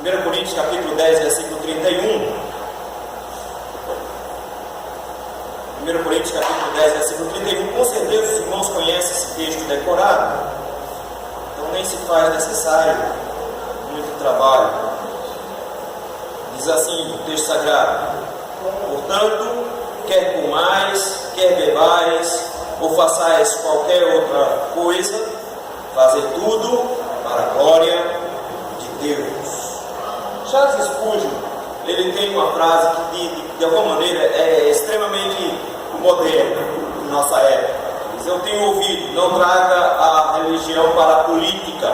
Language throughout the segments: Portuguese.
1 Coríntios capítulo 10, versículo 31. 1 Coríntios capítulo 10, versículo 31. Com certeza os irmãos conhecem esse texto decorado, então nem se faz necessário muito trabalho. Diz assim o texto sagrado: portanto, quer comais, quer bebais, ou façais qualquer outra coisa, fazei tudo para a glória de Deus. Charles Spurgeon, ele tem uma frase que de alguma maneira é extremamente moderna na nossa época. Diz: eu tenho ouvido, não traga a religião para a política.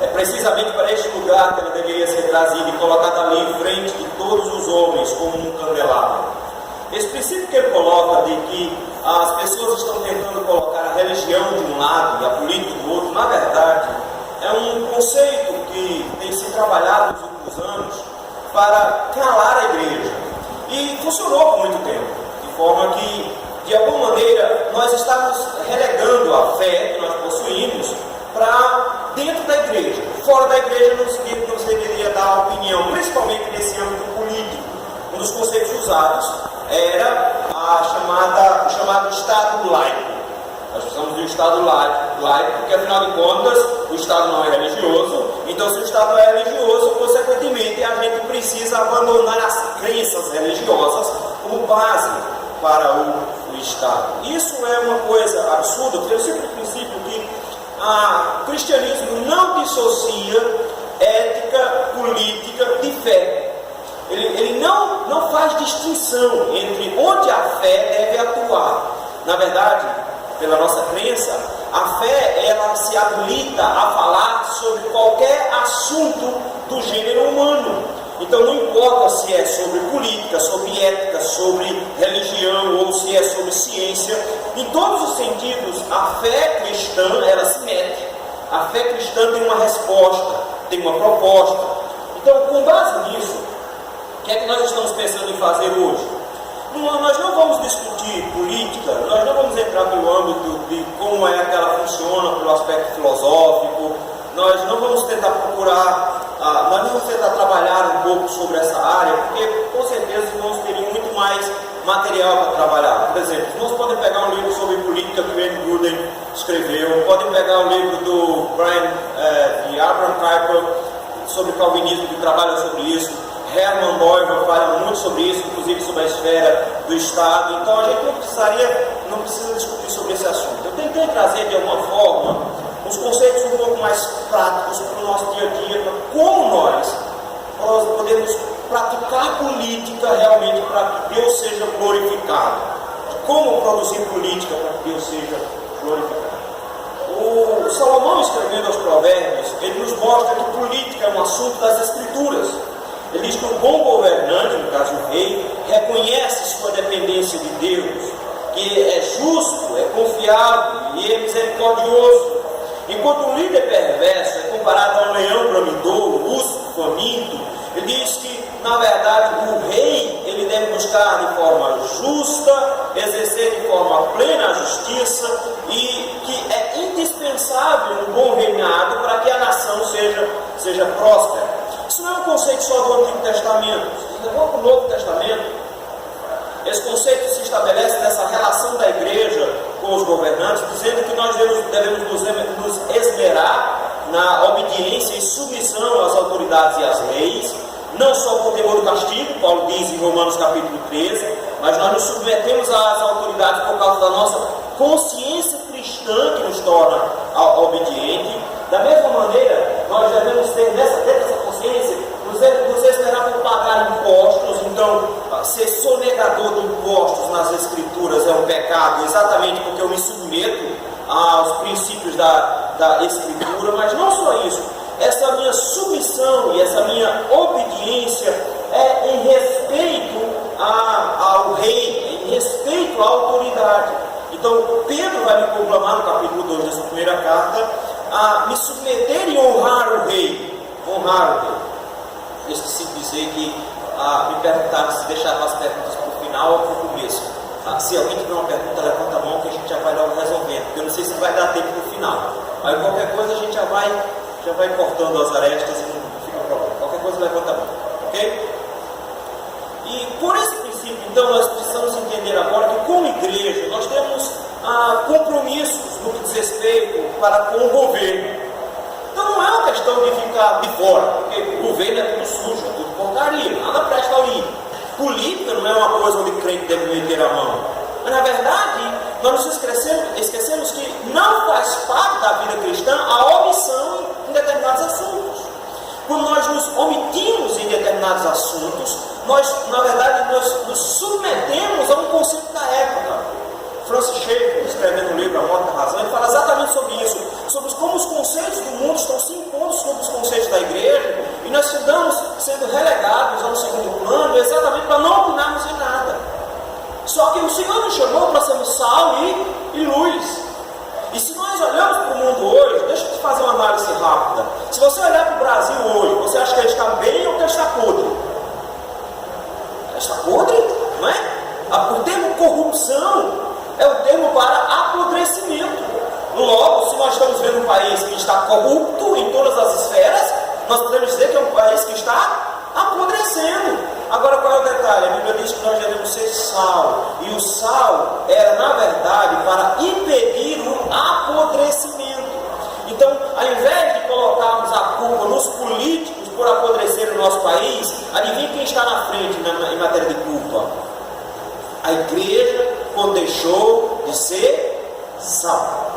É precisamente para este lugar que ela deveria ser trazida e colocada ali em frente de todos os homens como um candelabro. Esse princípio que ele coloca de que as pessoas estão tentando colocar a religião de um lado e a política do outro, na verdade, é um conceito que tem se trabalhado nos últimos anos para calar a igreja. E funcionou por muito tempo, de forma que, de alguma maneira, nós estamos relegando a fé que nós possuímos para dentro da igreja. Fora da igreja não se deveria dar opinião, principalmente nesse âmbito político. Um dos conceitos usados era o chamado Estado laico. Nós precisamos de um Estado laico, porque afinal de contas o Estado não é religioso. Então, se o Estado é religioso, consequentemente a gente precisa abandonar as crenças religiosas como base para o Estado. Isso é uma coisa absurda, porque é o simples princípio que o cristianismo não dissocia ética, política de fé. Ele não faz distinção entre onde a fé deve atuar. Na verdade, pela nossa crença, a fé ela se habilita a falar sobre qualquer assunto do gênero humano. Então não importa se é sobre política, sobre ética, sobre religião ou se é sobre ciência. Em todos os sentidos, a fé cristã ela se mete. A fé cristã tem uma resposta, tem uma proposta. Então, com base nisso, o que é que nós estamos pensando em fazer hoje? Nós não vamos discutir política, nós não vamos entrar pelo âmbito de como é que ela funciona, pelo aspecto filosófico, nós não vamos tentar nós não vamos tentar trabalhar um pouco sobre essa área, porque com certeza os irmãos teriam muito mais material para trabalhar. Por exemplo, os irmãos podem pegar um livro sobre política que o Wayne Grudem escreveu, podem pegar o livro do de Abraham Kuyper sobre calvinismo, que trabalha sobre isso. Hermann Bavinck fala muito sobre isso, inclusive sobre a esfera do Estado. Então a gente não precisa discutir sobre esse assunto. Eu tentei trazer de alguma forma os conceitos um pouco mais práticos para o nosso dia a dia, para como nós podemos praticar política realmente para que Deus seja glorificado. Como produzir política para que Deus seja glorificado. O Salomão, escrevendo aos Provérbios, ele nos mostra que política é um assunto das Escrituras. Ele diz que o bom governante, no caso o rei, reconhece sua dependência de Deus, que é justo, é confiável e é misericordioso. Enquanto um líder perverso é comparado a um leão bramidouro, urso faminto, ele diz que, na verdade, o rei ele deve buscar de forma justa, exercer de forma plena a justiça e que é indispensável um bom reinado para que a nação seja próspera. Isso não é um conceito só do Antigo Testamento. Se levou para o Novo Testamento, esse conceito se estabelece nessa relação da igreja com os governantes, dizendo que nós devemos nos esmerar na obediência e submissão às autoridades e às leis, não só por temor do castigo, Paulo diz em Romanos capítulo 13, mas nós nos submetemos às autoridades por causa da nossa consciência cristã que nos torna obediente. Da mesma maneira, nós devemos ter dentro dessa consciência, nos esperar por pagar impostos. Então, ser sonegador de impostos nas Escrituras é um pecado, exatamente porque eu me submeto aos princípios da Escritura. Mas não só isso, essa minha submissão e essa minha obediência é em respeito ao rei, em respeito à autoridade. Então, Pedro vai me proclamar no capítulo 2 dessa primeira carta a me submeter e honrar o rei. Honrar o rei. Eu esqueci de dizer que me perguntaram se deixava as perguntas para o final ou para o começo. Se alguém tiver uma pergunta, levanta a mão que a gente já vai logo resolvendo, porque eu não sei se vai dar tempo para o final. Aí qualquer coisa a gente já vai cortando as arestas e não fica problema. Qualquer coisa levanta ok? E por esse princípio, então, nós precisamos entender agora que, como igreja, nós temos compromissos no que diz respeito para com o governo. Então não é uma questão de ficar de fora, porque o governo é tudo sujo, é tudo porcaria, nada presta ali. Política não é uma coisa onde o crente deve meter a mão. Mas na verdade, nós nos esquecemos que não faz parte da vida cristã a omissão em determinados assuntos. Quando nós nos omitimos em determinados assuntos, nós, na verdade, nos submetemos a um conceito da época. Francis Schaeffer, escrevendo o livro A Morte da Razão, ele fala exatamente sobre isso, sobre como os conceitos do mundo estão se impondo sobre os conceitos da igreja, e nós estamos sendo relegados a um segundo plano, exatamente para não opinarmos em nada. Só que o Senhor nos chamou para sermos sal e luz. E se nós olhamos para o mundo hoje, deixa eu te fazer uma análise rápida. Se você olhar para o Brasil hoje, você acha que ele está bem ou que ele está podre? Ele está podre, não é? O termo corrupção é o termo para apodrecimento. Logo, se nós estamos vendo um país que está corrupto em todas as esferas, nós podemos dizer que é um país que está apodrecendo. Agora, qual é o detalhe? A Bíblia diz que nós devemos ser sal. E o sal era, na verdade, para impedir o apodrecimento. Então, ao invés de colocarmos a culpa nos políticos por apodrecer o nosso país, adivinha quem está na frente em matéria de culpa? A igreja, quando deixou de ser sal.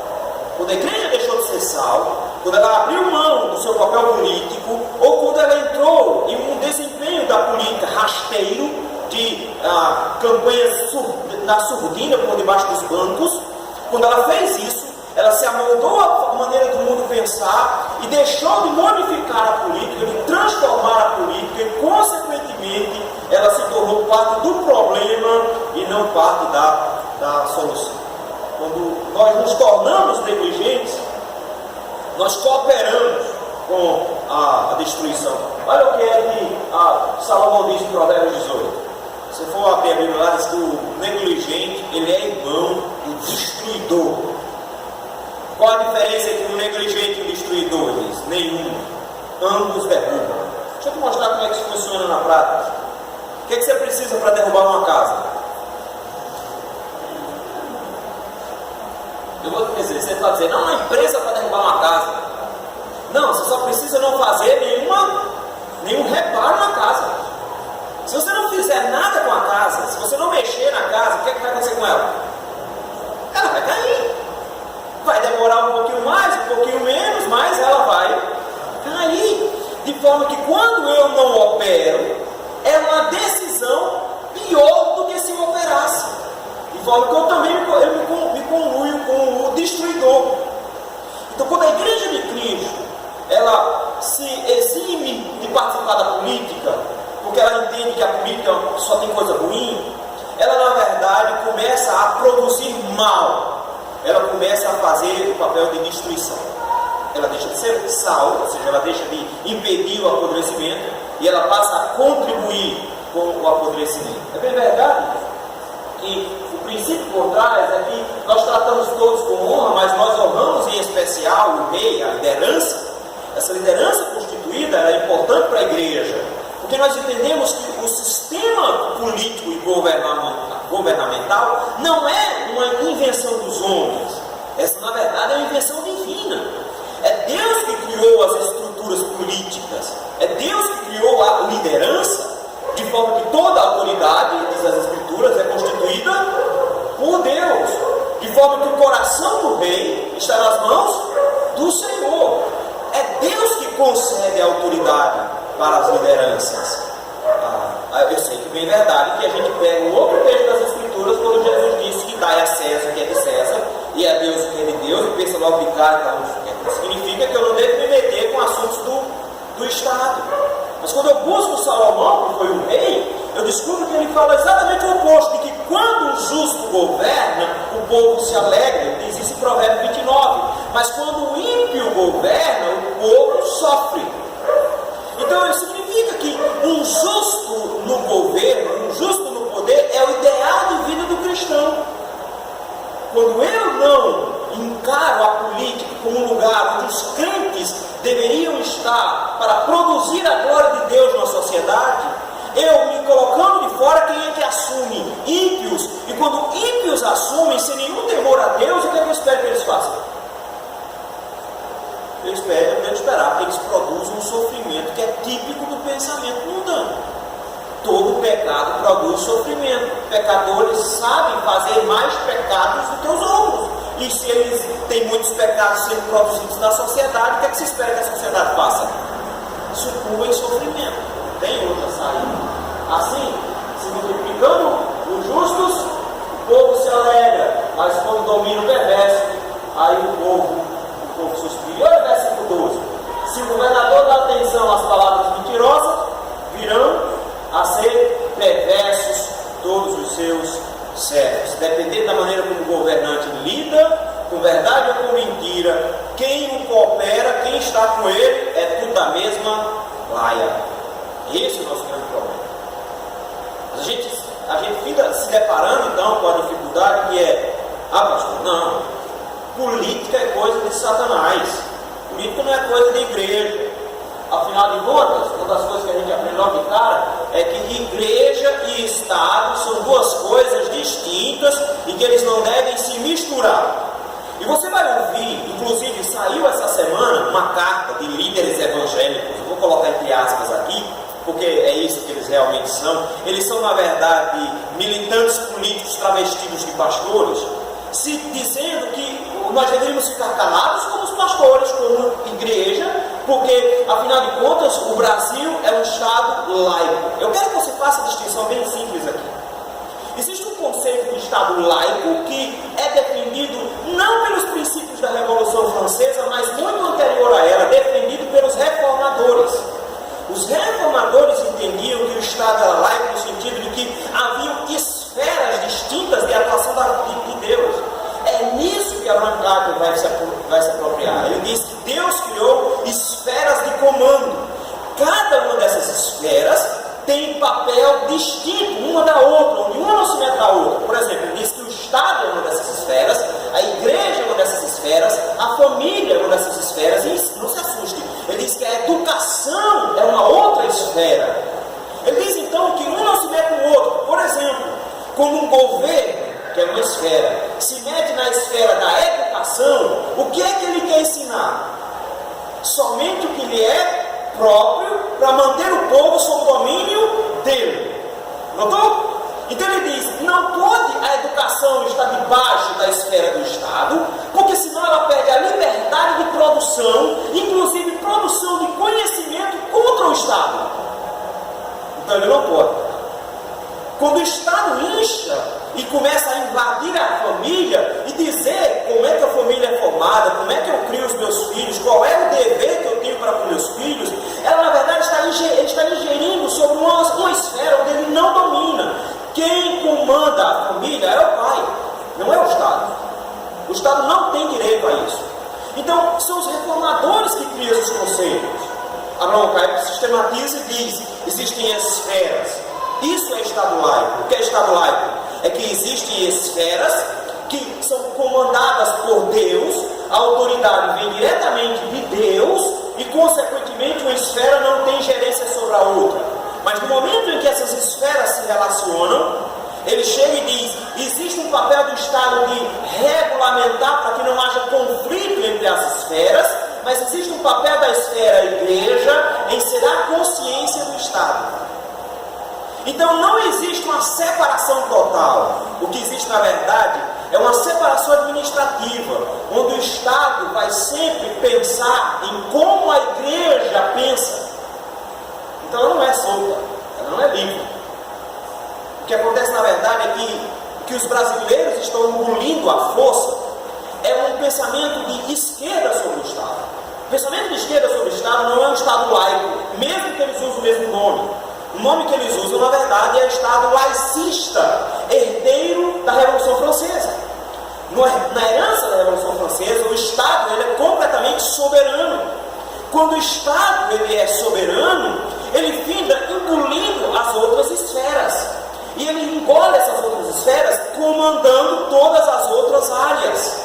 Quando a igreja deixou de ser sal, quando ela abriu mão do seu papel político, ou quando ela entrou em um desempenho da política rasteiro, de campanhas na surdina, por debaixo dos bancos, quando ela fez isso, ela se amoldou à maneira do mundo pensar e deixou de modificar a política, de transformar a política e, consequentemente, ela se tornou parte do problema e não parte da solução. Quando nós nos tornamos negligentes, nós cooperamos com a destruição. Olha o que é que Salomão diz em Provérbios 18. Se for abrir a Bíblia lá, diz que o negligente, ele é irmão do destruidor. Qual a diferença entre o negligente e o destruidor? Diz? Nenhuma. Ambos derrubam. Deixa eu te mostrar como é que isso funciona na prática. O que é que você precisa para derrubar uma casa? Eu vou te dizer, você está dizendo, não, uma empresa para derrubar uma casa. Não, você só precisa não fazer nenhum reparo na casa. Se você não fizer nada com a casa, se você não mexer na casa, o que é que vai acontecer com ela? Ela vai cair. Vai demorar um pouquinho mais, um pouquinho menos, mas ela vai cair. De forma que quando eu não opero, é uma decisão pior do que se eu operasse. De forma que eu também me conluio com o destruidor. Então, quando a igreja de Cristo, ela se exime de participar da política, porque ela entende que a política só tem coisa ruim, ela na verdade começa a produzir mal. Ela começa a fazer o papel de destruição. Ela deixa de ser sal, ou seja, ela deixa de impedir o apodrecimento e ela passa a contribuir com o apodrecimento. É bem verdade que o princípio por trás é que nós tratamos todos com honra, mas nós honramos em especial o rei, a liderança. Essa liderança constituída é importante para a igreja, porque nós entendemos que o sistema político e governamental não é uma invenção dos homens. Essa, na verdade, é uma invenção divina. É Deus que criou as estruturas políticas. É Deus que criou a liderança, de forma que toda a autoridade, diz as Escrituras, é constituída por Deus. De forma que o coração do rei está nas mãos do Senhor. É Deus que concede a autoridade para as lideranças. Eu sei que bem verdade que a gente pega um outro texto das Escrituras quando Jesus disse que dai a César o que é de César e a Deus o que é de Deus, e pensa logo de cara, significa que eu não devo me meter com assuntos do Estado. Mas quando eu busco Salomão, que foi um rei, eu descubro que ele fala exatamente o oposto, de que quando o justo governa, o povo se alegra, diz isso em Provérbios 29, mas quando o ímpio governa, o povo sofre. Então isso significa que um justo no governo, um justo no poder, é o ideal de vida do cristão. Quando eu não encaro a política como um lugar onde os crentes deveriam estar para produzir a glória de Deus na sociedade, pensamento mundano. Todo pecado produz sofrimento. Pecadores sabem fazer mais pecados do que os outros. E se eles têm muitos pecados sendo produzidos na sociedade, o que é que se espera que a sociedade faça? Sucumba em sofrimento. Não tem outra saída. Assim, se multiplicando os justos, o povo se alegra. Mas quando domina o perverso, aí o povo suspira. Olha o versículo 12. Se o governador dá atenção às palavras mentirosas, virão a ser perversos todos os seus servos. Dependendo da maneira como o governante lida com verdade ou com mentira, quem o coopera, quem está com ele, é tudo da mesma laia. Esse é o nosso grande problema. A gente fica se deparando então com a dificuldade que é: pastor, não, política é coisa de Satanás, política não é coisa de igreja. Afinal de contas, uma das coisas que a gente aprende logo de cara é que igreja e Estado são duas coisas distintas e que eles não devem se misturar. E você vai ouvir, inclusive saiu essa semana uma carta de líderes evangélicos, eu vou colocar entre aspas aqui, porque é isso que eles realmente são. Eles são, na verdade, militantes políticos travestidos de pastores, se dizendo que nós deveríamos ficar calados como os pastores, como igreja, porque, afinal de contas, o Brasil é um Estado laico. Eu quero que você faça a distinção bem simples aqui. Existe um conceito de Estado laico que é defendido não pelos princípios da Revolução Francesa, mas muito anterior a ela, defendido pelos reformadores. Os reformadores entendiam que o Estado era laico no sentido de que haviam esferas distintas de atuação de Deus. É nisso que Abraham Kuyper vai se apropriar. Ele diz que Deus criou esferas de comando. Cada uma dessas esferas tem papel distinto uma da outra, onde uma não se mete na outra. Por exemplo, ele diz que o Estado é uma dessas esferas, a igreja é uma dessas esferas, a família é uma dessas esferas, e não se assuste, ele diz que a educação é uma outra esfera. Ele diz então que um não se mete no outro. Por exemplo, como um governo, que é uma esfera, se mete na esfera da educação, o que é que ele quer ensinar? Somente o que lhe é próprio para manter o povo sob o domínio dele. Notou? Então ele diz, não pode a educação estar debaixo da esfera do Estado, porque senão ela perde a liberdade de produção, inclusive produção de conhecimento contra o Estado. Então ele não pode. Quando o Estado incha e começa a invadir a família e dizer como é que a família é formada, como é que eu crio os meus filhos, qual é o dever que eu tenho para com meus filhos, ela na verdade está ingerindo sobre uma esfera onde ele não domina. Quem comanda a família é o pai, não é o Estado. O Estado não tem direito a isso. Então, são os reformadores que criam esses conceitos. Abraham Kuyper sistematiza e diz, existem esferas. Isso é Estado laico. O que é Estado laico? É que existem esferas que são comandadas por Deus, a autoridade vem diretamente de Deus e, consequentemente, uma esfera não tem gerência sobre a outra. Mas no momento em que essas esferas se relacionam, ele chega e diz, existe um papel do Estado de regulamentar para que não haja conflito entre as esferas, mas existe um papel da esfera igreja em ser a consciência do Estado. Então não existe uma separação total. O que existe na verdade é uma separação administrativa, onde o Estado vai sempre pensar em como a igreja pensa. Então ela não é solta, ela não é livre. O que acontece na verdade é que os brasileiros estão engolindo à força é um pensamento de esquerda sobre o Estado. O pensamento de esquerda sobre o Estado não é um Estado laico, mesmo que eles usem o mesmo nome. O nome que eles usam, na verdade, é Estado laicista, herdeiro da Revolução Francesa. Na herança da Revolução Francesa, o Estado ele é completamente soberano. Quando o Estado ele é soberano, ele finda engolindo as outras esferas. E ele engole essas outras esferas, comandando todas as outras áreas.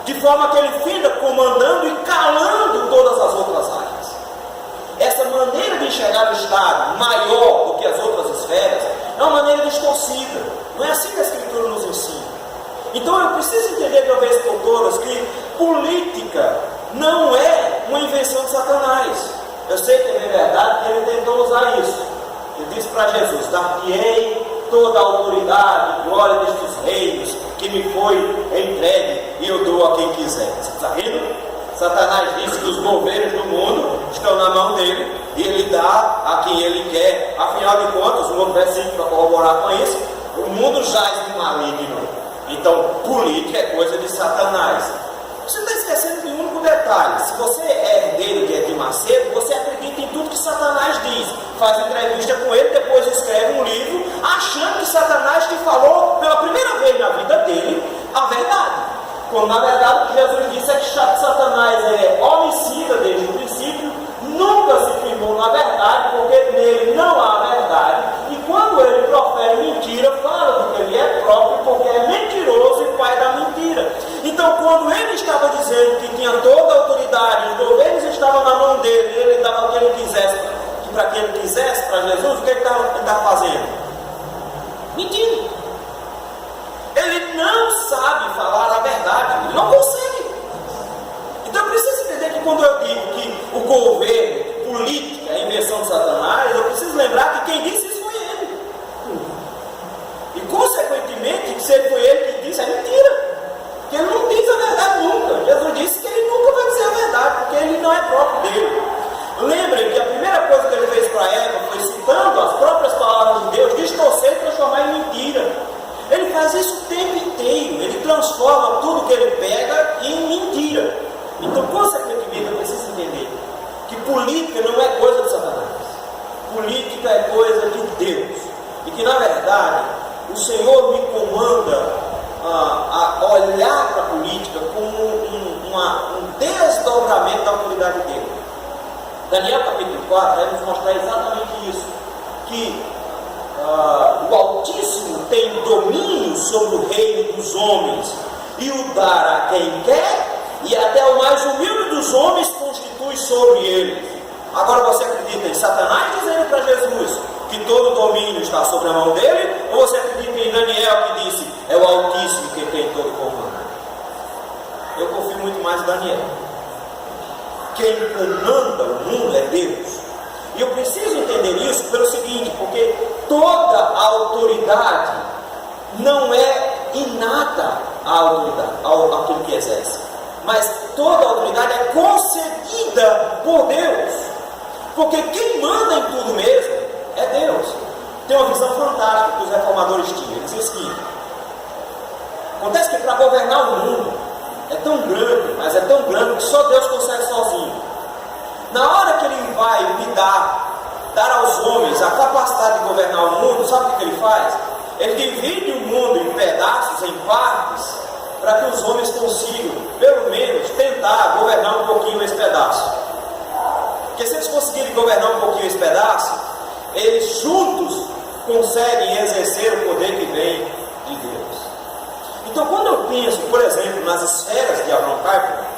De forma que ele finda comandando e calando todas as outras áreas. Essa maneira de enxergar o Estado maior do que as outras esferas é uma maneira distorcida. Não é assim que a Escritura nos ensina. Então eu preciso entender de uma vez por todas que política não é uma invenção de Satanás. Eu sei que é verdade que ele tentou usar isso. Ele disse para Jesus: dar-te-ei toda a autoridade e glória destes reinos que me foi entregue, e eu dou a quem quiser. Você está vendo? Satanás disse que os governos do mundo estão na mão dele, e ele dá a quem ele quer. Afinal de contas, um outro versículo para corroborar com isso: o mundo jaz do maligno. Então, política é coisa de Satanás. Você está esquecendo de um único detalhe: se você é herdeiro de Macedo, você acredita em tudo que Satanás diz, faz entrevista com ele, depois escreve um livro, achando que Satanás te falou pela primeira vez na vida dele a verdade. Quando na verdade o que Jesus disse é que Satanás é homicida desde o princípio, nunca se firmou na verdade, porque nele não há verdade, e quando ele profere mentira, fala de que ele é próprio, porque é mentiroso e pai da mentira. Então, quando ele estava dizendo que tinha toda a autoridade, os governos estavam na mão dele, e ele dava o que ele quisesse, para que ele quisesse, para Jesus, o que ele estava fazendo? Mentindo. Ele não sabe falar a verdade, ele não consegue. Então, precisa entender que quando eu digo que o governo, política, é a invenção de Satanás, eu preciso lembrar que quem disse isso foi ele. E, consequentemente, que se foi ele que disse, é mentira. Porque ele não diz a verdade nunca. Jesus disse que ele nunca vai dizer a verdade, porque ele não é próprio dele. Lembrem que a primeira coisa que ele fez para Eva foi, citando as próprias palavras de Deus, distorcer e transformar em mentira. Ele faz isso o tempo inteiro. Ele transforma tudo que ele pega em mentira. Então, consequentemente, eu preciso entender que política não é coisa de Satanás. Política é coisa de Deus. E que, na verdade, o Senhor me comanda a olhar para a política como um desdobramento da autoridade dele. Daniel capítulo 4 vai nos mostrar exatamente isso. Que o Altíssimo tem domínio sobre o reino dos homens e o dá a quem quer, e até o mais humilde dos homens constitui sobre ele. Agora você acredita em Satanás dizendo para Jesus que todo o domínio está sobre a mão dele, ou você acredita em Daniel que disse, é o Altíssimo que tem todo o comando? Eu confio muito mais em Daniel. Quem comanda o mundo é Deus. E eu preciso entender isso pelo seguinte, porque toda a autoridade não é inata à autoridade, àquilo que exerce, mas toda a autoridade é concedida por Deus, porque quem manda em tudo mesmo é Deus. Tem uma visão fantástica que os reformadores tinham. Eles dizem o seguinte: acontece que para governar o mundo é tão grande, mas é tão grande que só Deus consegue sozinho. Na hora que ele vai me dar aos homens a capacidade de governar o mundo, sabe o que ele faz? Ele divide o mundo em pedaços, em partes, para que os homens consigam, pelo menos, tentar governar um pouquinho esse pedaço. Porque se eles conseguirem governar um pouquinho esse pedaço, eles juntos conseguem exercer o poder que vem de Deus. Então, quando eu penso, por exemplo, nas esferas de Abraham Kuyper,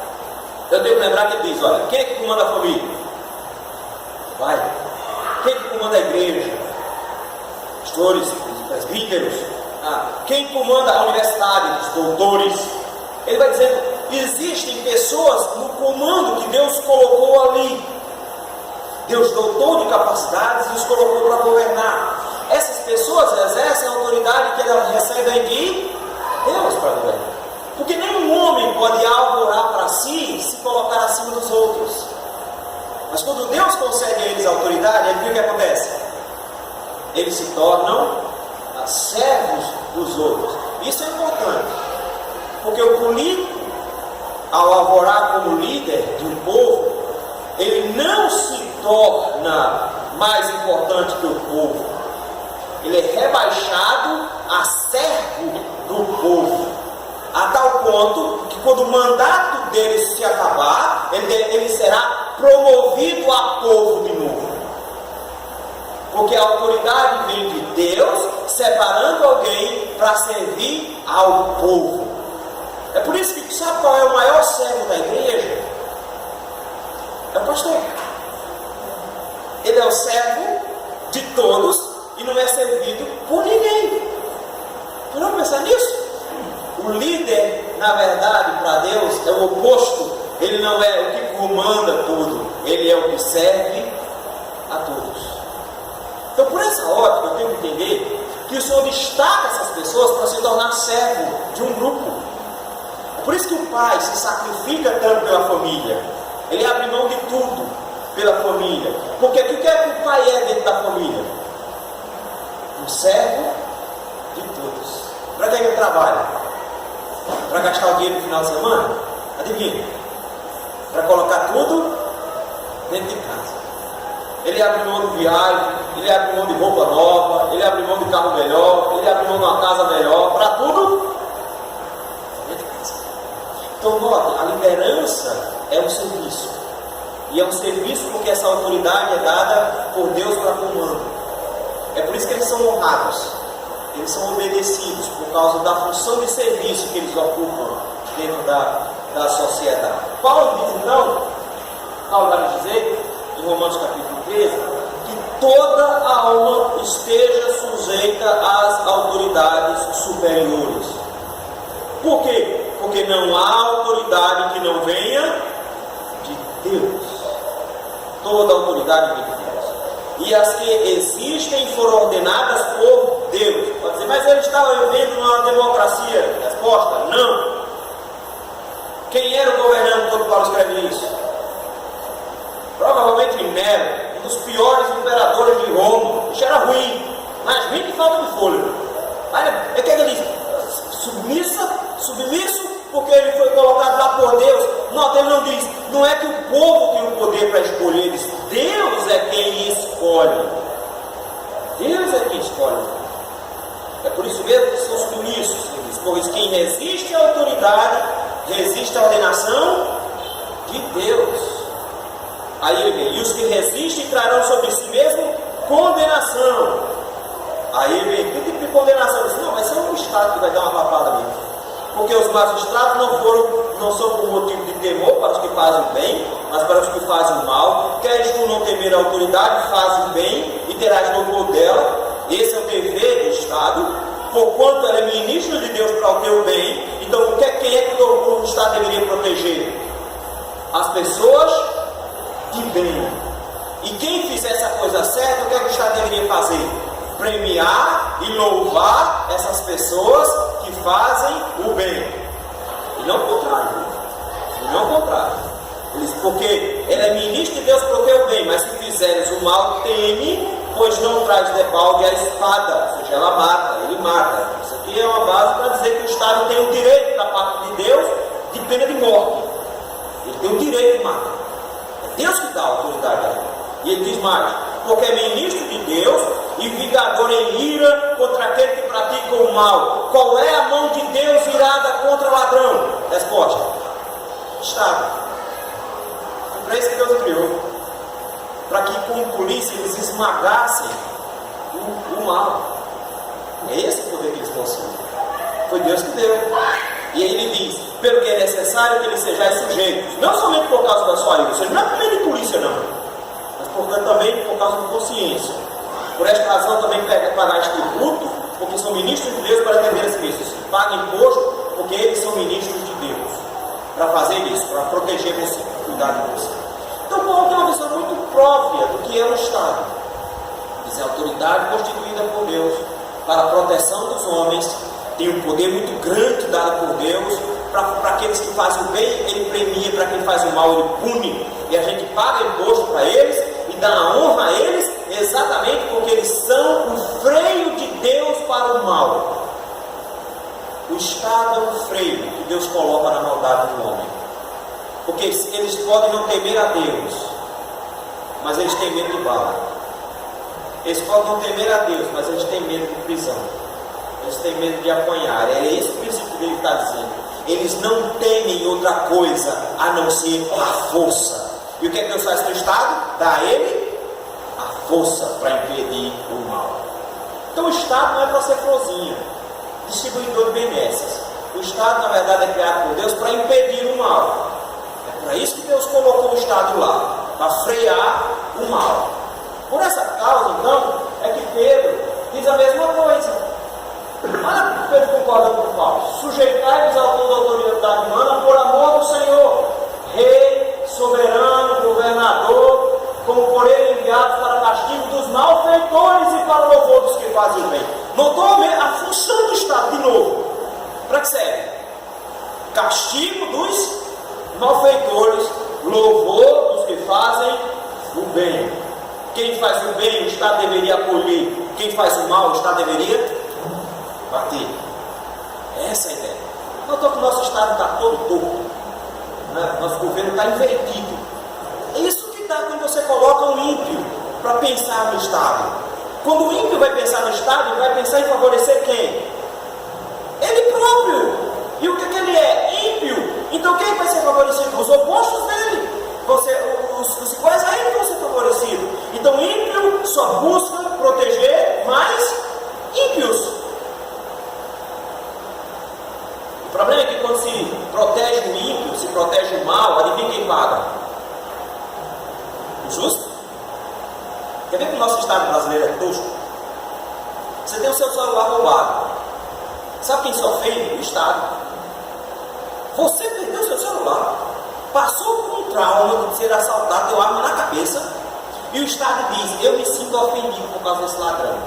eu tenho que lembrar que ele diz, olha, quem é que comanda a família? Pai. Quem é que comanda a igreja? Pastores, presbíteros. Quem comanda a universidade? Os doutores. Ele vai dizendo, existem pessoas no comando que Deus colocou ali. Deus dotou de capacidades e os colocou para governar. Essas pessoas exercem a autoridade que elas recebem de Deus para governar. Porque nenhum homem pode alvorar para si se colocar acima dos outros. Mas quando Deus concede a eles a autoridade, aí o que acontece? Eles se tornam servos dos outros. Isso é importante. Porque o político, ao alvorar como líder de um povo, ele não se torna mais importante que o povo. Ele é rebaixado a servo do povo. A tal ponto que quando o mandato dele se acabar, ele será promovido a povo de novo. Porque a autoridade vem de Deus, separando alguém para servir ao povo. É por isso que sabe qual é o maior servo da igreja? É o pastor. Ele é o servo de todos e não é servido por ninguém. Não pensar nisso? O líder, na verdade, para Deus é o oposto Ele não é o que comanda tudo, ele é o que serve a todos. Então, por essa ótica, eu tenho que entender que o Senhor destaca essas pessoas para se tornar servo de um grupo. É por isso que o pai se sacrifica tanto pela família. Ele abre mão de tudo pela família. Porque o que é que o pai é dentro da família? Um servo de todos. Para que ele trabalha? Para gastar o dinheiro no final de semana? Adivinha? Para colocar tudo dentro de casa. Ele abre mão de viagem, ele abre mão de roupa nova, ele abre mão de carro melhor, ele abre mão de uma casa melhor, para tudo dentro de casa. Então note, a liderança é um serviço. E é um serviço porque essa autoridade é dada por Deus para comando. É por isso que eles são honrados. Eles são obedecidos por causa da função de serviço que eles ocupam dentro da sociedade. Paulo diz então, Paulo vai nos dizer, em Romanos capítulo 13, que toda a alma esteja sujeita às autoridades superiores. Por quê? Porque não há autoridade que não venha de Deus. Toda a autoridade vem de Deus. E as que existem foram ordenadas por Deus. Pode dizer, mas ele estava vivendo numa democracia. Resposta, não. Quem era o governante quando Paulo escreve isso? Provavelmente Nero, um dos piores imperadores de Roma. Isso era ruim, mas ruim que falta de fôlego. É o que ele diz? Submisso, porque ele foi colocado lá por Deus. Não, ele não diz, não é que o povo tem o poder para escolher, ele diz, Deus é quem escolhe. Deus é quem escolhe. É por isso mesmo que são submissos. Pois quem resiste à autoridade, resiste à ordenação de Deus. Aí ele vem, e os que resistem trarão sobre si mesmo condenação. Aí ele vem, que tipo de condenação? Diz, não, vai ser um Estado que vai dar uma papada mesmo. Porque os magistrados não são por motivo de temor para os que fazem o bem, mas para os que fazem o mal. Queres tu não temer a autoridade, fazes o bem e terás louvor dela. Esse é o dever do Estado, porquanto ela é ministro de Deus para o teu bem. Então, quem é que o Estado deveria proteger? As pessoas de bem. E quem fizer essa coisa certa, o que é que o Estado deveria fazer? Premiar e louvar essas pessoas que fazem o bem. E não o contrário. E não o contrário. Porque ela é ministro de Deus para o teu bem, mas se fizeres o mal, teme, pois não traz debalde a espada. Ou seja, ela mata, ele mata. Isso aqui é uma base para dizer que o Estado tem o direito da parte de Deus de pena de morte. Ele tem o direito de matar. É Deus que dá a autoridade a ele. E ele diz mais, porque é ministro de Deus e vingador em ira contra aquele que pratica o mal. Qual é a mão de Deus irada contra o ladrão? Resposta, Estado. Foi para isso que Deus criou. Para que com polícia eles esmagassem o mal. É esse o poder que eles possuem. Foi Deus que deu. E aí ele diz, pelo que é necessário que eles sejais sujeitos, não somente por causa da sua ira, ou seja, não é por meio de polícia não, mas portanto também por causa de consciência. Por esta razão também pagar tributo, porque são ministros de Deus para atender as crianças. Pagam imposto, porque eles são ministros de Deus. Para fazer isso, para proteger você, cuidar de você. Então Paulo tem uma visão muito própria do que é o Estado. Diz a autoridade constituída por Deus para a proteção dos homens, tem um poder muito grande dado por Deus. Para aqueles que fazem o bem, ele premia, para quem faz o mal, ele pune. E a gente paga imposto para eles e dá a honra a eles, exatamente porque eles são o freio de Deus para o mal. O Estado é um freio que Deus coloca na maldade do homem. Porque eles podem não temer a Deus, mas eles têm medo de bala. Eles podem não temer a Deus, mas eles têm medo de prisão. Eles têm medo de apanhar. É esse o princípio que ele está dizendo. Eles não temem outra coisa a não ser a força. E o que é que Deus faz com o Estado? Dá a ele a força para impedir o mal. Então o Estado não é para ser florzinha, distribuidor de benesses. O Estado, na verdade, é criado por Deus para impedir o mal. É para isso que Deus colocou o Estado lá, para frear o mal. Por essa causa, então, é que Pedro diz a mesma coisa. Olha que Pedro concorda com Paulo. Sujeitai-vos a toda a autoridade humana por amor do Senhor, que fazem o bem. Notou a função do Estado de novo? Para que serve? Castigo dos malfeitores, louvor dos que fazem o bem. Quem faz o bem, o Estado deveria acolher. Quem faz o mal, o Estado deveria bater. Essa é a ideia. Notou que o nosso Estado está todo torto, né? Nosso governo está invertido. É isso que dá quando você coloca um ímpio para pensar no Estado. Quando o ímpio vai pensar no Estado, ele vai pensar em favorecer quem? Ele próprio. E o que ele é? Ímpio. Então quem vai ser favorecido? Os opostos dele. Os iguais a ele vão ser favorecidos. Então ímpio só busca proteger mais ímpios. O problema é que quando se protege o ímpio, se protege o mal, adivinha quem paga? O justo? Quer ver que o nosso Estado brasileiro é tosco? Você tem o seu celular roubado. Sabe quem sofre? O Estado. Você perdeu o seu celular. Passou por um trauma de ser assaltado, deu arma na cabeça. E o Estado diz, eu me sinto ofendido por causa desse ladrão.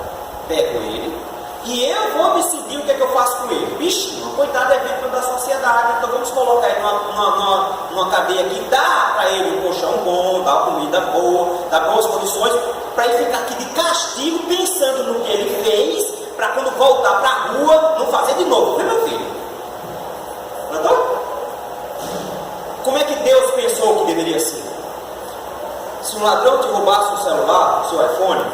Pego ele e eu vou decidir o que é que eu faço com ele. Bichinho, coitado, é vítima da sociedade. Então vamos colocar ele numa cadeia que dá para ele um colchão bom, dá comida boa, dá boas condições, para ele ficar aqui de castigo, pensando no que ele fez, para quando voltar para a rua, não fazer de novo. Viu, meu filho? Notou? Como é que Deus pensou que deveria ser? Se um ladrão te roubasse o celular, o seu iPhone,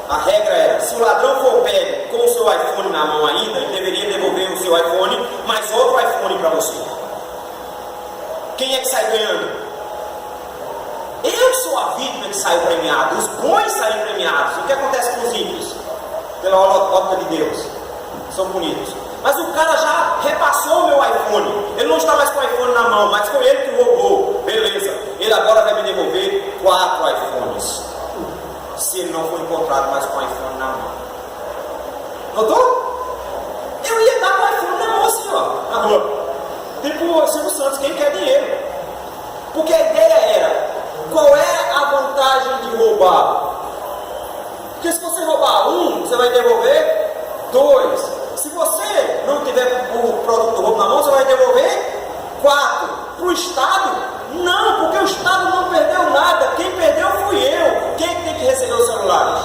a regra era, se o ladrão for pego com o seu iPhone na mão ainda, ele deveria devolver o seu iPhone, mais outro iPhone para você. Quem é que sai ganhando? Eu sou a vítima que saiu premiado. Os bons saem premiados. O que acontece com os ímpios? Pela ótica de Deus, são punidos. Mas o cara já repassou o meu iPhone. Ele não está mais com o iPhone na mão, mas foi ele que roubou. Beleza. Ele agora vai me devolver 4 iPhones. Se ele não for encontrado mais com o iPhone na mão. Notou? Eu ia dar com o iPhone na mão assim, ó, na rua. Tipo Silvio Santos, quem quer dinheiro. Porque a ideia era, qual é a vantagem de roubar? Porque se você roubar 1, você vai devolver 2. Se você não tiver o produto do roubo na mão, você vai devolver 4. Para o Estado? Não, porque o Estado não perdeu nada. Quem perdeu fui eu. Quem tem que receber os celulares?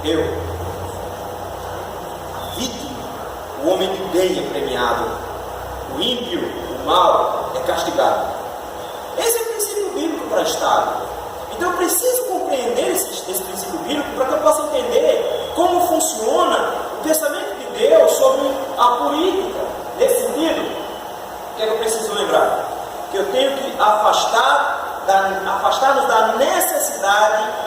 Eu. A vítima, o homem de bem é premiado. O ímpio, o mal, é castigado. Esse é o princípio bíblico para o Estado. Então eu preciso compreender esse princípio bíblico para que eu possa entender como funciona o pensamento de Deus sobre a política. Nesse sentido, o que é que eu preciso lembrar? Que eu tenho que afastar-nos da necessária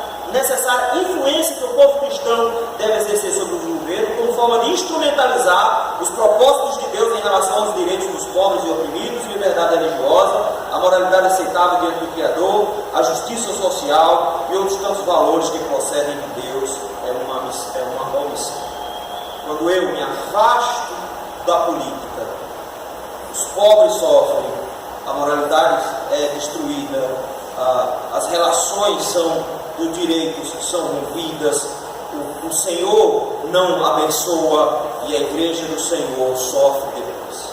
influência que o povo cristão deve exercer sobre o governo, como forma de instrumentalizar os propósitos de Deus em relação aos direitos dos pobres e oprimidos, liberdade religiosa, a moralidade aceitável diante do Criador, a justiça social e outros tantos valores que procedem de Deus. É uma omissão. Quando eu me afasto da política, os pobres sofrem, a moralidade é destruída, as relações do direito são rompidas, o Senhor não abençoa e a igreja do Senhor sofre depois.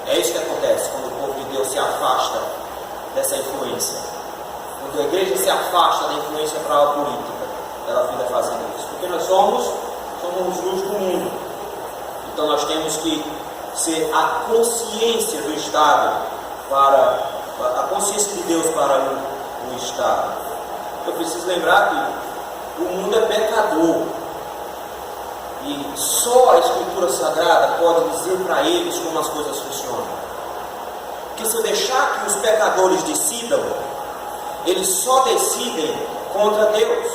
É isso que acontece quando o povo de Deus se afasta dessa influência. Quando a igreja se afasta da influência para a política, ela fica fazendo isso. Porque nós somos luz do mundo. Então nós temos que ser a consciência do Estado a consciência de Deus para o Estado. Eu preciso lembrar que o mundo é pecador. E só a Escritura Sagrada pode dizer para eles como as coisas funcionam. Porque se eu deixar que os pecadores decidam, eles só decidem contra Deus.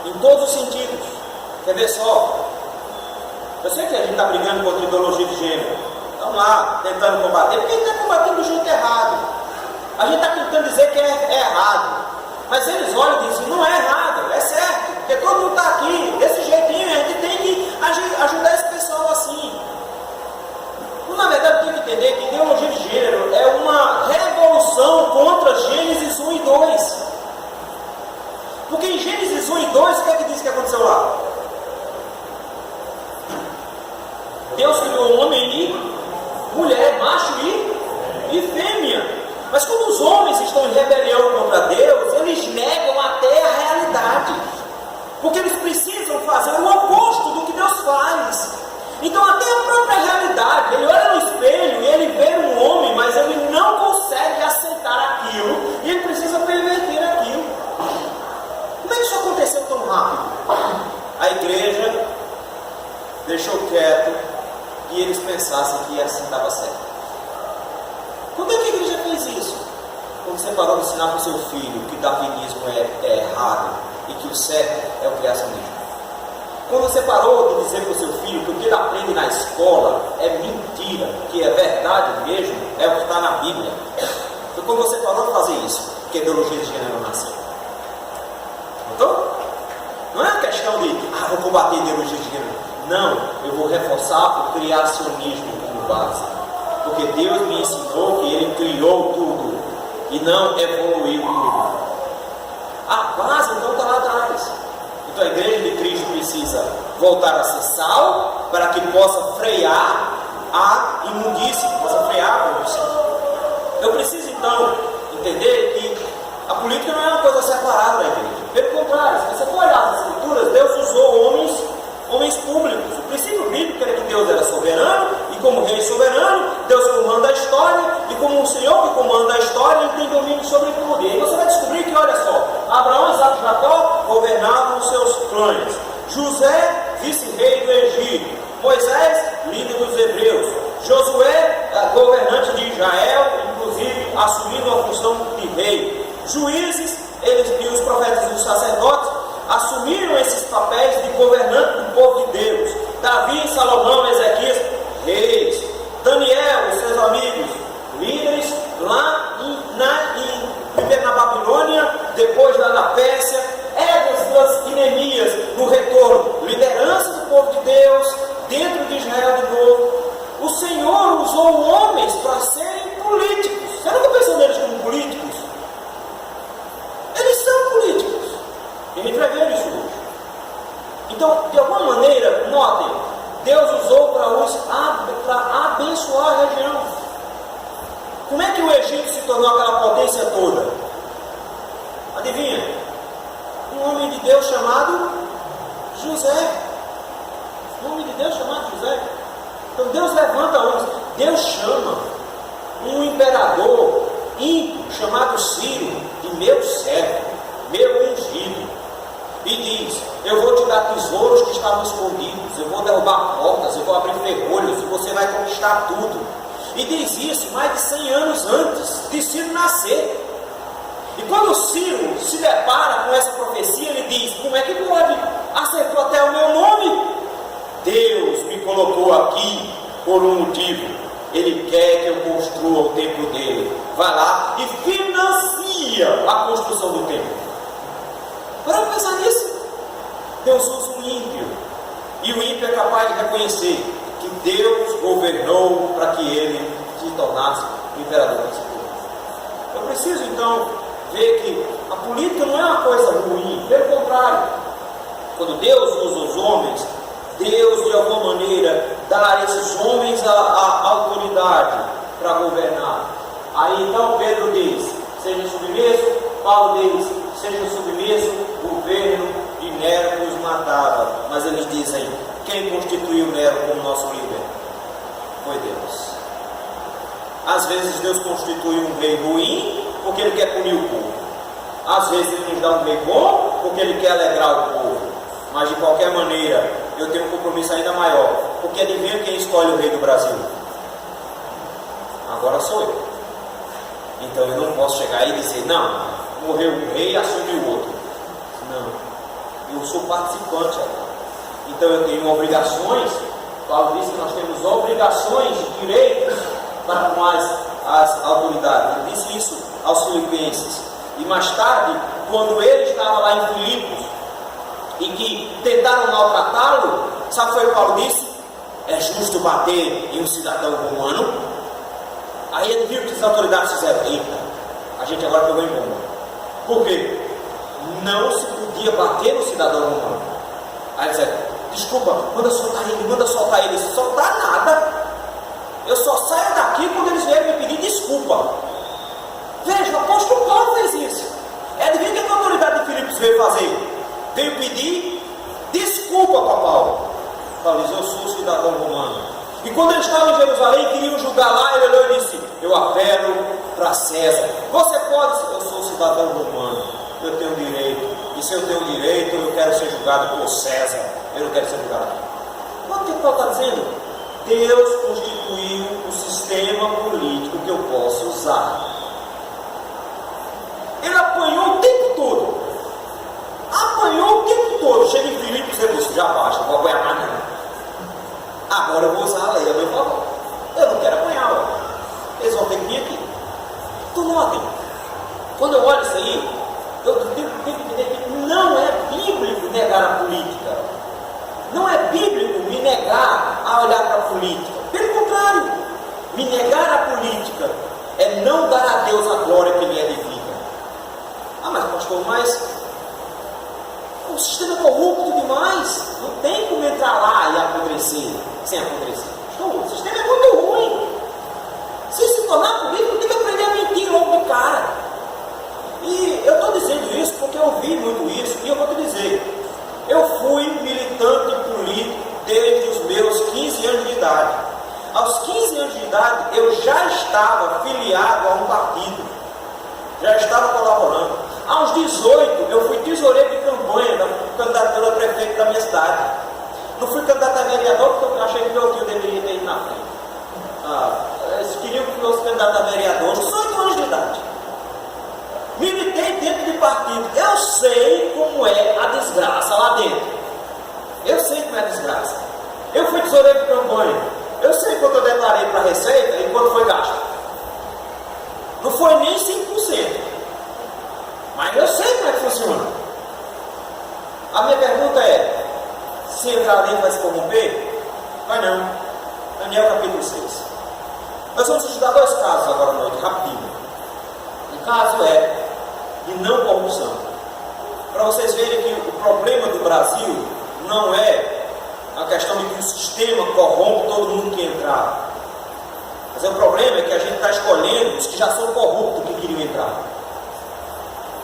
Em todos os sentidos. Quer ver só? Eu sei que a gente está brigando contra a ideologia de gênero. Estamos lá, tentando combater. Porque a gente está combatendo do jeito errado. A gente está tentando dizer que é errado. Mas eles olham e dizem, não é errado, é certo. Porque todo mundo está aqui, desse jeitinho, a gente tem que ajudar esse pessoal assim. Na verdade, tem que entender que ideologia de gênero é uma revolução contra Gênesis 1 e 2. Porque em Gênesis 1 e 2, o que é que diz que aconteceu lá? precisam fazer o oposto do que Deus faz. Então até a própria realidade, ele olha no espelho e ele vê um homem, mas ele não consegue aceitar aquilo, e ele precisa perverter aquilo. Como é que isso aconteceu tão rápido? A igreja deixou quieto e eles pensassem que assim estava certo. Quando é que a igreja fez isso? Quando você parou de ensinar para o seu filho que o darwinismo é errado e que o certo é o criacionismo. Quando você parou de dizer para o seu filho que o que ele aprende na escola é mentira, que é verdade mesmo, é o que está na Bíblia. Então quando você parou de fazer isso, que a ideologia de gênero nasceu. Então, não é uma questão de, vou combater a ideologia de gênero. Não, eu vou reforçar o criacionismo como base. Porque Deus me ensinou que Ele criou tudo e não evoluiu tudo. A base então está lá atrás. Então a igreja de Cristo precisa voltar a ser sal para que possa frear a imundície, possa frear a corrupção. Eu preciso então entender que a política não é uma coisa separada da igreja. Pelo contrário, se você for olhar as escrituras, Deus usou homens públicos. O princípio bíblico era que Deus era soberano, e como rei soberano, Deus comanda a história, e como o Senhor que comanda a história, Ele tem domínio sobre tudo. E aí você vai descobrir que, olha só, Abraão, Isaac e Jacó governavam os seus clãs. José, vice-rei do Egito. Moisés, líder dos hebreus. Josué, governante de Israel, inclusive assumindo a função de rei. Juízes, eles e os profetas e os sacerdotes assumiram esses papéis de governante do povo de Deus. Davi, Salomão, Ezequias, reis. Daniel e seus amigos, líderes lá primeiro na Babilônia, depois lá na Pérsia. Esdras e Neemias no retorno, liderança do povo de Deus dentro de Israel de novo. O Senhor usou homens para serem políticos. Você nunca pensou neles como políticos? Eles são políticos. E a gente vai ver isso hoje. Então, de alguma maneira, notem, Deus usou para abençoar a região. Como é que o Egito se tornou aquela potência toda? Adivinha? Um homem de Deus chamado José. Um homem de Deus chamado José. Então Deus levanta homens. Deus chama um imperador ímpio chamado Ciro de meu servo, meu ungido, e diz: eu vou te dar tesouros que estavam escondidos, eu vou derrubar portas, eu vou abrir ferrolhos e você vai conquistar tudo. E diz isso mais de 100 anos antes de Ciro nascer. E quando Ciro se depara com essa profecia, ele diz: como é que pode? Acertou até o meu nome. Deus me colocou aqui por um motivo. Ele quer que eu construa o templo dele. Vai lá e financia a construção do templo. Para pensar nisso. Deus usa um ímpio. E o ímpio é capaz de reconhecer que Deus governou para que ele se tornasse o imperador desse povo. Eu preciso então ver que a política não é uma coisa ruim. Pelo contrário, quando Deus usa os homens, Deus de alguma maneira dá a esses homens a autoridade para governar. Aí então Pedro diz: seja submisso. Paulo diz: seja submisso. O governo de Nero nos matava. Mas eles dizem: quem constituiu Nero como nosso líder? Foi Deus. Às vezes Deus constitui um rei ruim porque Ele quer punir o povo. Às vezes Ele nos dá um rei bom porque Ele quer alegrar o povo. Mas de qualquer maneira, eu tenho um compromisso ainda maior. Porque adivinha quem escolhe o rei do Brasil? Agora sou eu. Então eu não posso chegar e dizer: não, morreu um rei e assumiu o outro. Não, eu sou participante agora. Então eu tenho obrigações. Paulo disse que nós temos obrigações, direitos para com as autoridades. Ele disse isso aos filipenses. E mais tarde, quando ele estava lá em Filipos e que tentaram maltratá-lo, sabe o que Paulo disse? É justo bater em um cidadão romano? Aí ele viu que as autoridades fizeram: eita, a gente agora pegou em bomba. Por quê? Não se podia bater no cidadão romano. Aí ele disse: desculpa, manda soltar ele. Soltar nada. Eu só saio daqui quando eles vierem me pedir desculpa. Veja, o apóstolo Paulo fez isso. Adivinha o que a autoridade de Filipos veio fazer? Veio pedir Paulo diz: eu sou cidadão romano. E quando ele estava em Jerusalém, queriam julgar lá, ele olhou e disse: eu apelo para César. Você pode dizer: eu sou cidadão romano, eu tenho direito. E se eu tenho direito, eu quero ser julgado por César, eu não quero ser julgado aqui. Olha o que Paulo está dizendo. Deus constituiu um sistema político que eu posso usar. Ele apanhou o tempo todo. Apanhou o tempo todo. Chega em Filipos e disse: já basta, vou apanhar mais não. Agora eu vou usar a lei a meu favor. Eu não quero apanhar, ó. Eles vão ter que vir aqui. Tu notem, quando eu olho isso aí, eu tenho que entender que não é bíblico negar a política. Não é bíblico me negar a olhar para a política. Pelo contrário, me negar a política é não dar a Deus a glória que lhe é devida. Ah, mas pastor, mas o sistema é corrupto demais. Não tem como entrar lá e apodrecer sem apodrecer. O sistema é muito ruim. Se se tornar político, tem que aprender a mentir logo de cara. E eu estou dizendo isso porque eu vi muito isso. E eu vou te dizer, eu fui militante político desde os meus 15 anos de idade. Aos 15 anos de idade, eu já estava filiado a um partido. Já estava colaborando. Aos 18, eu fui tesoureiro de campanha da candidatura a prefeito da minha cidade. Não fui candidato a vereador porque eu achei que meu tio deveria ter ido na frente. Eles queriam que eu fosse candidato a vereador aos 18 anos de idade. Militei dentro de partido. Eu sei como é a desgraça lá dentro. Eu sei como é a desgraça. Eu fui tesoureiro de campanha. Eu sei quanto eu declarei para a Receita e quanto foi gasto. Não foi nem 5%. Mas eu sei como é que funciona. A minha pergunta é: se entrar dentro vai se corromper? Vai não. Daniel capítulo 6. Nós vamos estudar dois casos agora à noite, rapidinho. Um caso é de não corrupção. Para vocês verem que o problema do Brasil não é a questão de que o sistema corrompe todo mundo que entrar. Mas o problema é que a gente está escolhendo os que já são corruptos que queriam entrar.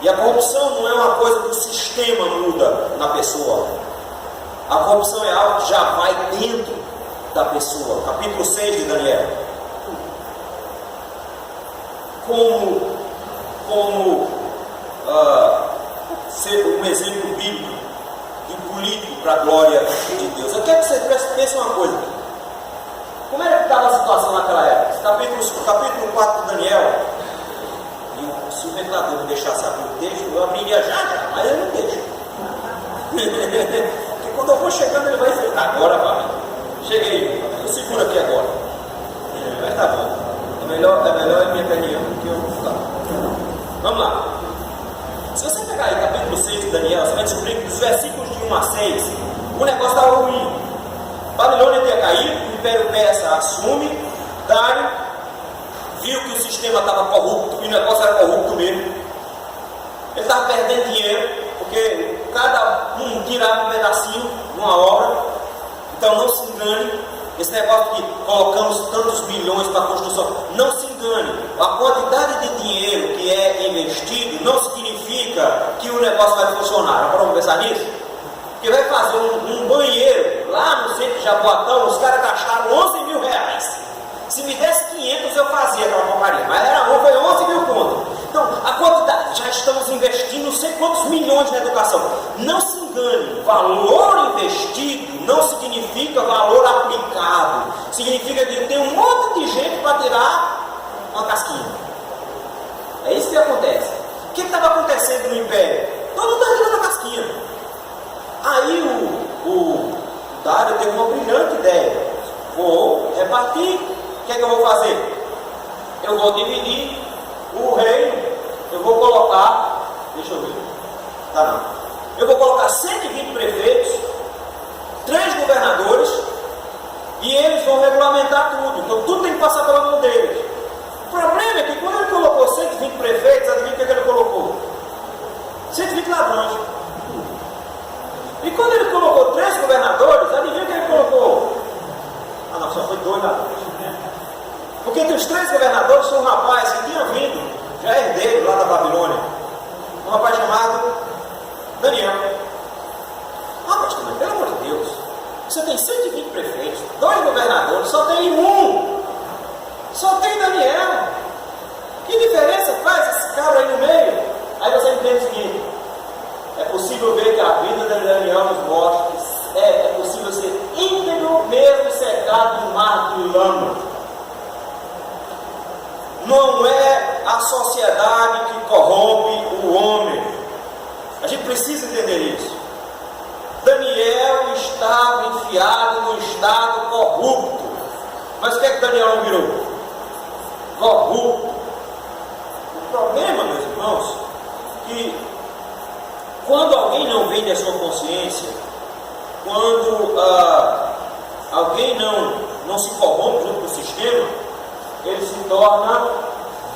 E a corrupção não é uma coisa que o sistema muda na pessoa. A corrupção é algo que já vai dentro da pessoa. Capítulo 6 de Daniel. Como ser um exemplo bíblico de político para a glória de Deus. Eu quero que você pense uma coisa. Como era que estava a situação naquela época? Capítulo 4 de Daniel. E se o ventilador me deixasse abrir o texto, eu abriria já, mas ele não deixa. Porque quando eu vou chegando, ele vai dizer: agora vai. Cheguei, eu seguro aqui agora. Mas tá bom. É melhor a minha opinião do que eu vou falar. Vamos lá. Se você pegar aí capítulo 6 de Daniel, você vai descobrir que dos versículos de 1 a 6, o negócio estava ruim. Babilônia tinha caído, o Império Persa assume, Dário viu que o sistema estava corrupto, e o negócio era corrupto mesmo. Ele estava perdendo dinheiro, porque cada um tirava um pedacinho de uma obra. Então não se engane, esse negócio que colocamos tantos bilhões para a construção, não se engane, a quantidade de dinheiro que é investido não significa que o negócio vai funcionar. Já vamos pensar nisso? Porque vai fazer um banheiro lá no centro de Jaboatão, os caras gastaram 11 mil reais. Se me desse 500 eu fazia aquela porcaria, mas foi 11 mil conto. Então, a quantidade, já estamos investindo não sei quantos milhões na educação. Não se engane, valor investido não significa valor aplicado. Significa que tem um monte de gente para tirar uma casquinha. É isso que acontece. O que estava acontecendo no Império? Todo mundo estava tirando a casquinha. Aí o Dário teve uma brilhante ideia. Vou repartir. O que é que eu vou fazer? Eu vou dividir o reino. Eu vou colocar, deixa eu ver, tá não. Eu vou colocar 120 prefeitos, 3 governadores, e eles vão regulamentar tudo. Então tudo tem que passar pela mão deles. O problema é que quando ele colocou 120 prefeitos, adivinha o que ele colocou? 120 ladrões. E quando ele colocou 3 governadores, adivinha o que ele colocou? Ah não, só foi 2 ladrões. Porque entre os 3 governadores tinha um rapaz que tinha vindo, já herdeiro lá da Babilônia, um rapaz chamado Daniel. Ah, pastor, mas pelo amor de Deus, Você tem 120 prefeitos, 2 governadores, só tem um. Só tem Daniel. Que diferença faz esse cara aí no meio? Aí você entende o seguinte: é possível ver que a vida de Daniel nos mostra que é possível ser íntegro mesmo cercado de um mar de lama. Não é a sociedade que corrompe o homem. A gente precisa entender isso. Daniel estava enfiado no estado corrupto. Mas o que é que Daniel não virou? Corrupto. O problema, meus irmãos, que quando alguém não vende a sua consciência, quando alguém não se corrompe junto com o sistema, ele se torna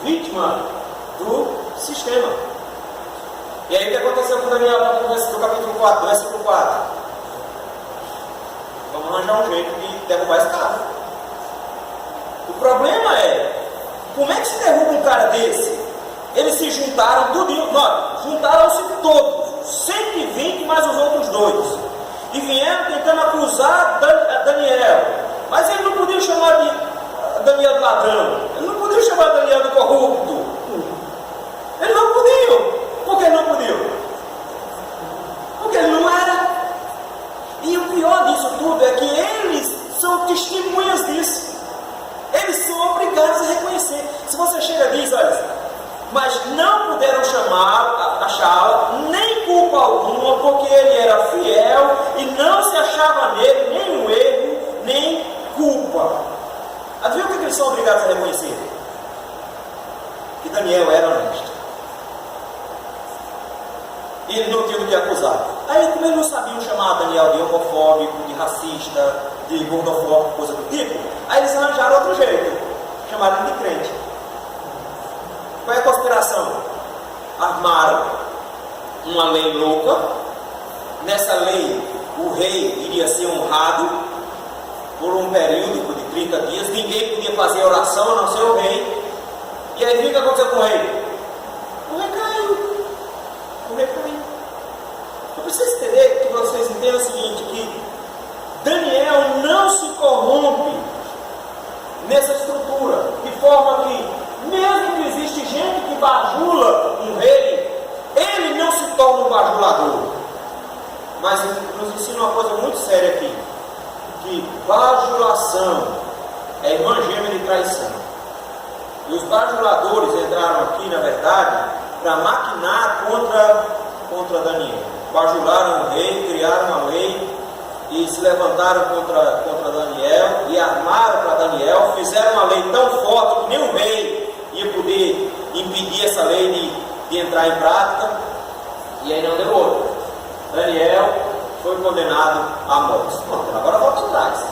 vítima do sistema. E aí o que aconteceu com Daniel no capítulo 4, versículo 4? Vamos arranjar um jeito de derrubar esse cara. O problema é, como é que se derruba um cara desse? Eles se juntaram, juntaram-se todos, 120 mais os outros 2, e vieram tentando acusar Daniel. Mas ele não podia chamar de Daniel de ladrão, ele não podia chamar Daniel de corrupto. Ele não podia. Por que ele não podia? Porque ele não era. E o pior disso tudo é que eles são testemunhas disso. Eles são obrigados a reconhecer. Se você chega e diz, olha, mas não puderam achá-lo, nem culpa alguma, porque ele era fiel e não se achava nele nenhum erro, nem culpa. Adivinha o que eles são obrigados a reconhecer? Que Daniel era honesto. E ele não tinha o que acusar. Aí, como eles não sabiam chamar Daniel de homofóbico, de racista, de gordofóbico, coisa do tipo, aí eles arranjaram outro jeito. Chamaram ele de crente. Qual é a conspiração? Armaram uma lei louca. Nessa lei, o rei iria ser honrado por um período de 30 dias. Ninguém podia fazer oração a não ser o rei. E aí, o que aconteceu com o rei? O rei caiu. Eu preciso entender, que vocês entendam o seguinte, que Daniel não se corrompe nessa estrutura, de forma que, mesmo que existe gente que bajula um rei, ele não se torna um bajulador. Mas nos ensina uma coisa muito séria aqui, que bajulação é irmã gêmea de traição. E os bajuladores entraram aqui, na verdade, para maquinar contra Daniel. Bajularam o rei, criaram uma lei e se levantaram contra Daniel e armaram para Daniel, fizeram uma lei tão forte que nem o rei ia poder impedir essa lei de entrar em prática, e aí não deu outro. Daniel foi condenado à morte. Pronto, agora volta atrás.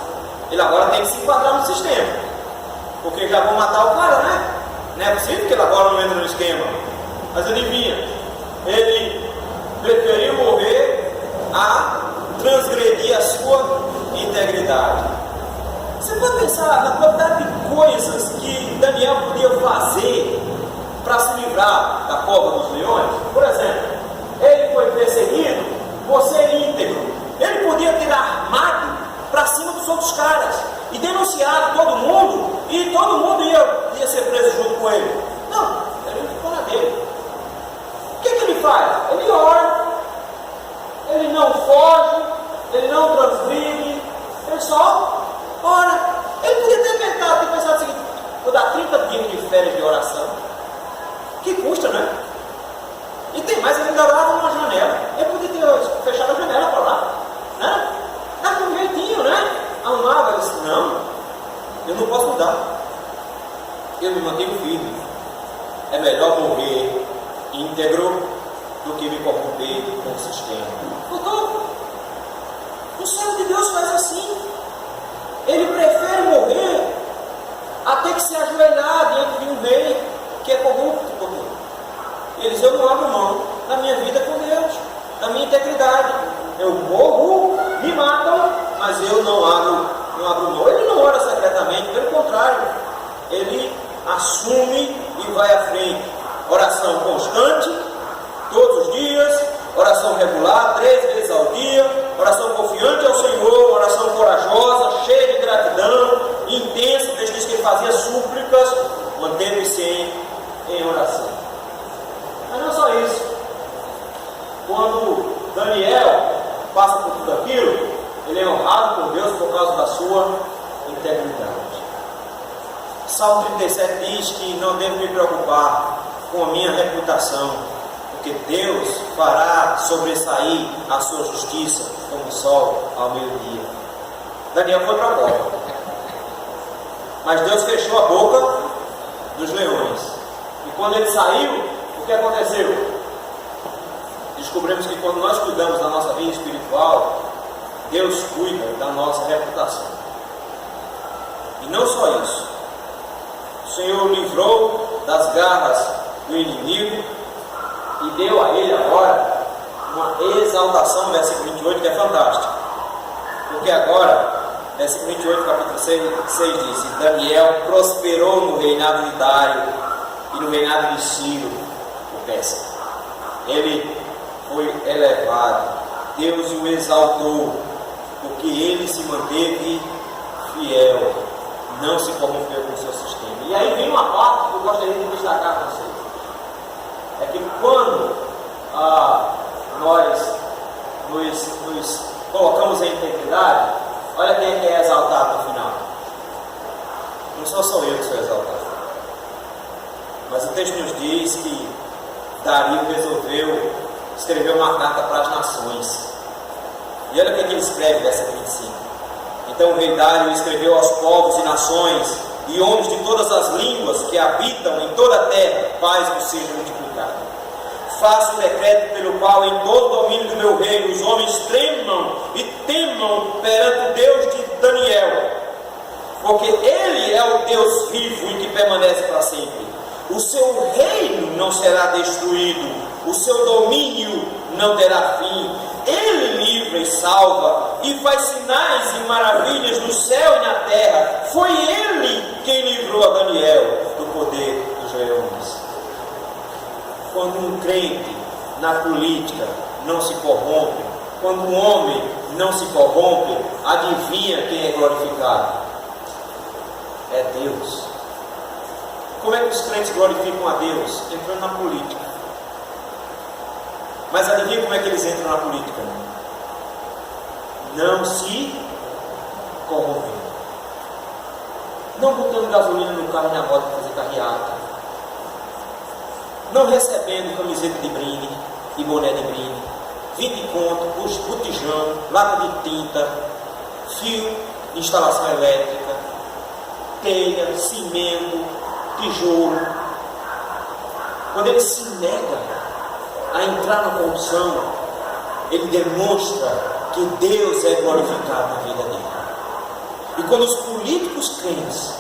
Ele agora tem que se enquadrar no sistema, porque já vão matar o cara, né? Não é possível que ele agora não entre no esquema. Mas adivinha, ele preferiu morrer a transgredir a sua integridade. Você pode pensar na quantidade de coisas que Daniel podia fazer para se livrar da cova dos leões? Por exemplo, ele foi perseguido por ser íntegro. Ele podia ter armado para cima dos outros caras e denunciado todo mundo, e todo mundo ia ser preso junto com ele. Não, ele ficou na dele. O que ele faz? Ele ora, ele não foge, ele não transgride, ele só ora. Ele podia ter inventado, ter pensado o seguinte: vou dar 30 dias de férias de oração, que custa, né? E tem mais, ele ainda orava numa janela. Ele podia ter fechado a janela para lá, né? Dá com um jeitinho, né? Arrumava. Ele disse: não, eu não posso mudar, eu me mantenho firme. É melhor morrer íntegro do que me corromper com o sistema. Então, o Senhor de Deus faz assim. Ele prefere morrer a ter que se ajoelhar diante de um rei que é corrupto. Ele diz: eu não abro mão da minha vida com Deus, da minha integridade. Eu morro, me matam, mas eu não abro mão. Ele não ora secretamente, pelo contrário, ele assume e vai à frente. Oração constante, todos os dias, oração regular, 3 vezes ao dia, oração confiante ao Senhor, oração corajosa Ele é honrado por Deus por causa da sua integridade. Salmo 37 diz que não devo me preocupar com a minha reputação, porque Deus fará sobressair a sua justiça como o sol ao meio-dia. Daniel foi para a cova, mas Deus fechou a boca dos leões. E quando ele saiu, o que aconteceu? Descobrimos que quando nós cuidamos da nossa vida espiritual, Deus cuida da nossa reputação. E não só isso. O Senhor livrou das garras do inimigo e deu a ele agora uma exaltação, versículo 28, que é fantástico. Porque agora, versículo 28, capítulo 6 diz: Daniel prosperou no reinado de Dário e no reinado de Ciro, o Persa. Ele foi elevado, Deus o exaltou, porque ele se manteve fiel, não se corrompeu com o seu sistema. E aí vem uma parte que eu gostaria de destacar para vocês. É que quando nós nos colocamos em integridade, olha quem é que é exaltado no final. Não sou eu que sou exaltado, mas o texto nos diz que Dario resolveu escrever uma carta para as nações. E olha o que ele escreve, versículo 25. Então o rei Dário escreveu aos povos e nações e homens de todas as línguas que habitam em toda a terra: paz vos seja multiplicada. Faço o decreto pelo qual em todo o domínio do meu reino os homens tremam e temam perante o Deus de Daniel, porque ele é o Deus vivo e que permanece para sempre. O seu reino não será destruído, o seu domínio não terá fim. Ele livra e salva e faz sinais e maravilhas no céu e na terra. Foi ele quem livrou a Daniel do poder dos leões. Quando um crente na política não se corrompe, quando um homem não se corrompe, adivinha quem é glorificado? É Deus. Como é que os crentes glorificam a Deus? Entrando na política. Mas adivinha como é que eles entram na política? Não se corrompendo. Não botando gasolina no carro e na moto para fazer carreata. Não recebendo camiseta de brinde e boné de brinde. 20 conto, botijão, lata de tinta, fio de instalação elétrica, telha, cimento, tijolo. Quando ele se nega a entrar na corrupção, ele demonstra que Deus é glorificado na vida dele. E quando os políticos crentes,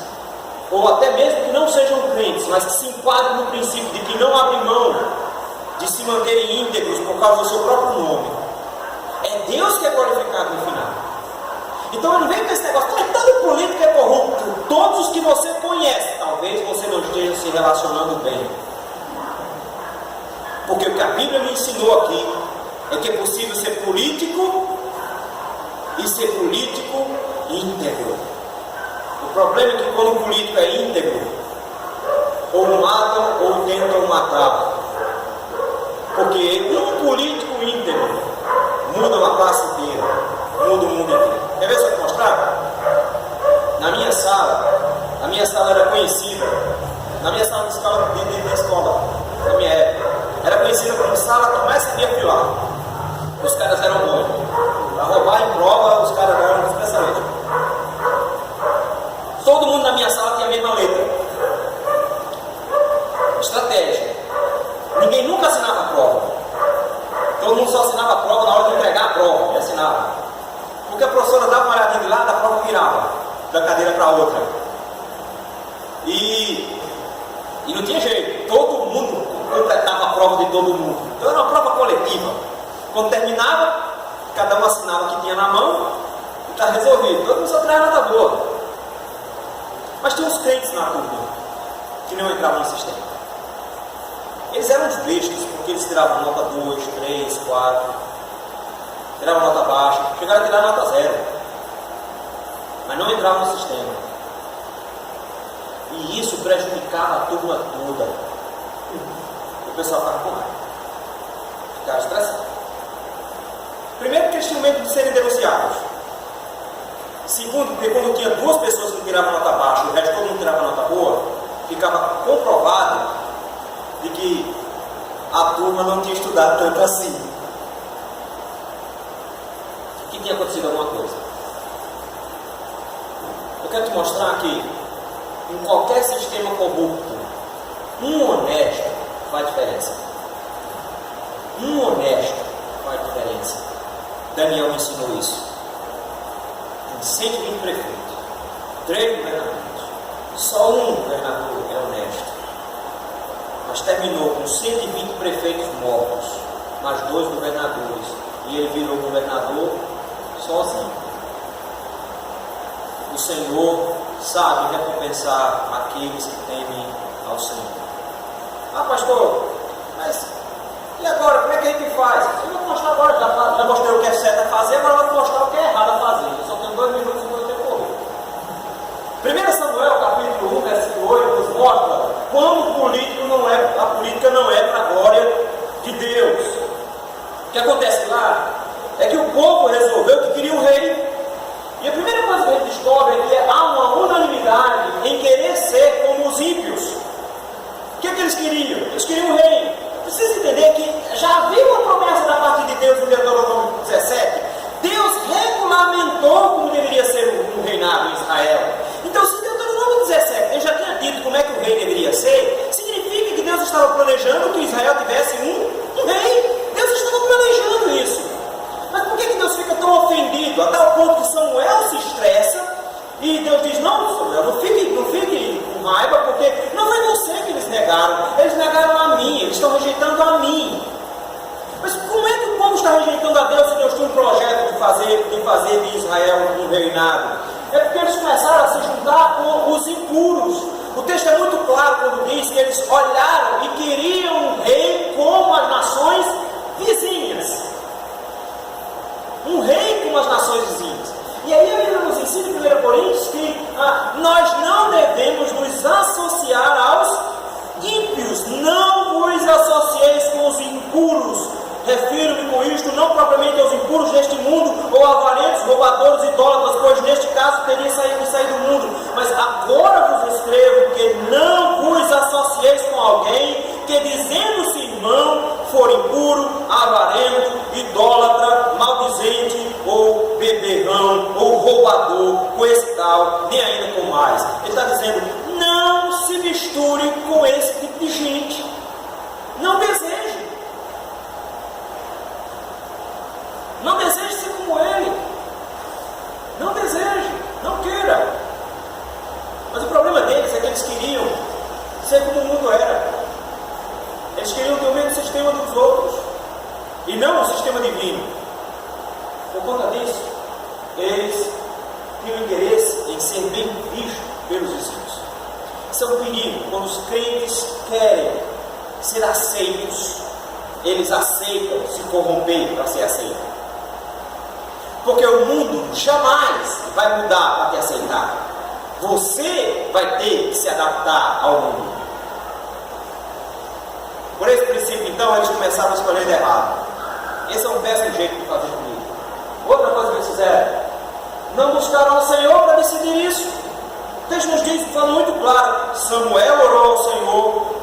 ou até mesmo que não sejam crentes, mas que se enquadram no princípio de que não abrem mão de se manterem íntegros por causa do seu próprio nome, é Deus que é glorificado no final. Então ele vem com esse negócio: todo político é corrupto. Todos os que você conhece, talvez você não esteja se relacionando bem. Porque o que a Bíblia me ensinou aqui é que é possível ser político e ser político íntegro. O problema é que quando o político é íntegro, ou matam ou tentam matar. Porque um político íntegro muda uma classe inteira, muda o mundo inteiro. Quer ver se eu te mostrar? Na minha sala era conhecida, na minha sala de escola, na minha época, era conhecida como sala Tomás de Apilar. Os caras eram bons. Para roubar em prova, os caras eram especialistas. Todo mundo na minha sala tinha a mesma letra. Estratégia. Ninguém nunca assinava a prova. Todo mundo só assinava a prova na hora de entregar a prova. E assinava. Porque a professora dava uma olhadinha de lado, a prova virava da cadeira para outra. E não tinha jeito. Todo mundo completava a prova de todo mundo. Então era uma prova coletiva. Quando terminava, cada um assinava o que tinha na mão e está resolvido. Todo mundo só tirava nota boa. Mas tinha uns crentes na turma que não entravam no sistema. Eles eram os bestas, porque eles tiravam nota 2, 3, 4, tiravam nota baixa, chegaram a tirar nota 0, mas não entravam no sistema. E isso prejudicava a turma toda. O pessoal ficava com raiva, ficava estressado. Primeiro, porque eles tinham medo de serem denunciados. Segundo, porque quando tinha duas pessoas que tiravam nota baixa e o resto todo mundo tirava nota boa, ficava comprovado de que a turma não tinha estudado tanto assim. Que tinha acontecido alguma coisa. Eu quero te mostrar que em qualquer sistema corrupto, um honesto faz diferença. Um honesto faz diferença. Daniel me ensinou isso. Tem 120 prefeitos, 3 governadores. Só um governador é honesto. Mas terminou com 120 prefeitos mortos, mais 2 governadores. E ele virou governador sozinho. O Senhor sabe recompensar aqueles que temem ao Senhor. Ah, pastor, mas e agora? Como é que a gente faz? Eu vou te mostrar agora, já mostrei o que é certo a fazer, agora eu vou te mostrar o que é errado a fazer. Eu só tenho 2 minutos e vou ter correr. 1 Samuel, capítulo 1, versículo 8, nos mostra como a política não é para a glória de Deus. O que acontece lá é que o povo resolveu que queria um rei. E a primeira coisa que a gente descobre é que há uma unanimidade em querer ser como os ímpios. O que eles queriam? Eles queriam um rei. Precisa entender que já havia uma promessa da parte de Deus no Deuteronômio 17. Deus regulamentou como deveria ser um reinado em Israel. Então, se Deuteronômio 17 Deus já tinha dito como é que o rei deveria ser, significa que Deus estava planejando que Israel tivesse um rei. Deus estava planejando isso. Mas por que Deus fica tão ofendido, a tal ponto que Samuel se estressa e Deus diz: não, Samuel, não fique com raiva, porque não foi você que eles negaram a mim, eles estão rejeitando a mim. Mas como é que o povo está rejeitando a Deus se Deus tem um projeto de fazer de Israel um reinado? É porque eles começaram a se juntar com os impuros. O texto é muito claro quando diz que eles olharam e queriam um rei como as nações vizinhas. Um rei como as nações vizinhas. E aí a Bíblia nos ensina em 1 Coríntios que nós não devemos nos associar aos ímpios. Não vos associeis com os impuros. Refiro-me com isto não propriamente aos impuros deste mundo, ou avarentos, roubadores, idólatras, pois neste caso teria saído do mundo. Mas agora vos escrevo que não vos associeis com alguém que, dizendo-se irmão, for impuro, avarento, idólatra, maldizente, ou beberrão, ou roubador, com esse tal, nem ainda com mais. Ele está dizendo: não se misture com esse tipo de gente. Não deseje. Não deseje ser como ele. Não deseje, não queira. Mas o problema deles é que eles queriam ser como o mundo era. Eles queriam ter o mesmo sistema dos outros e não o sistema divino. Por conta disso, eles tinham interesse em ser bem vistos pelos vizinhos. Isso é um perigo. Quando os crentes querem ser aceitos, eles aceitam se corromper para ser aceitos. Porque o mundo jamais vai mudar para te aceitar. Você vai ter que se adaptar ao mundo. Por esse princípio, então, eles começaram a escolher errado. Esse é um péssimo jeito de fazer comigo. Outra coisa que eles fizeram: não buscaram o Senhor para decidir isso. O texto nos diz, fala muito claro, Samuel orou ao Senhor.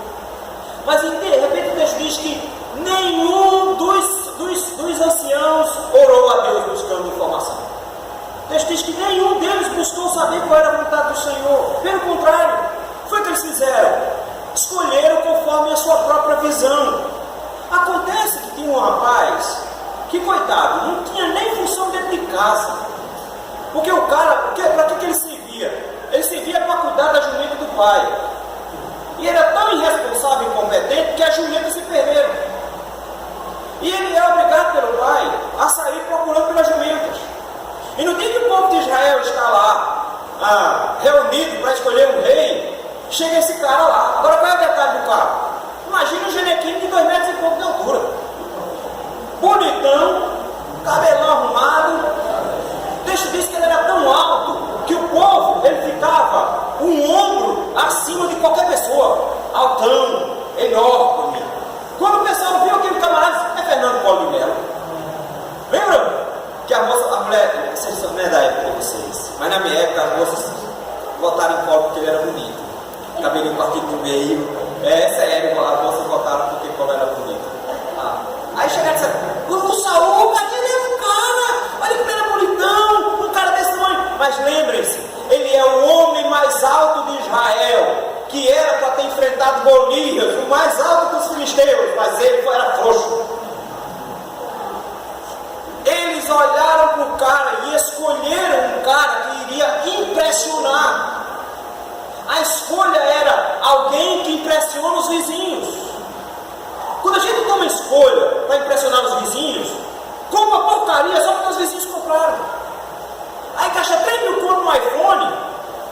Mas de repente o texto diz que nenhum dos anciãos orou a Deus buscando informação. O texto diz que nenhum deles buscou saber qual era a vontade do Senhor. Pelo contrário, foi o que eles fizeram. Escolheram conforme a sua própria visão. Acontece que tinha um rapaz que, coitado, não tinha nem função dentro de casa. Porque o cara, para que ele servia? Ele servia para cuidar da jumenta do pai. E ele era tão irresponsável e incompetente que as jumentas se perderam. E ele é obrigado pelo pai a sair procurando pelas jumentas. E no dia que o povo de Israel está lá reunido para escolher um rei, chega esse cara lá. Agora qual é o detalhe do cara? Imagina um genequinho de 2 metros e pouco de altura. Bonitão, cabelão arrumado. O texto diz que ele era tão alto que o povo, ele ficava um ombro acima de qualquer pessoa. Altão, enorme. Quando o pessoal viu aquele camarada, é Fernando Collor de Mello. Lembra que a mulher, vocês são da época de vocês, Mas na minha época as moças votaram em Paulo porque ele era bonito. Cabelinho partido no meio. É sério, as moças votaram porque Paulo era bonito. Aí chegaram e disseram, o Saul, cadê ele? É um cara, olha como ele é bonitão, um cara desse tamanho. Mas lembrem-se, ele é o homem mais alto de Israel, que era para ter enfrentado Golias, o mais alto dos filisteus, mas ele era frouxo. Eles olharam para o cara e escolheram um cara que iria impressionar. A escolha era alguém que impressiona os vizinhos. Quando a gente toma uma escolha para impressionar os vizinhos, compra porcaria só porque os vizinhos compraram. Aí gasta 3 mil conto no iPhone,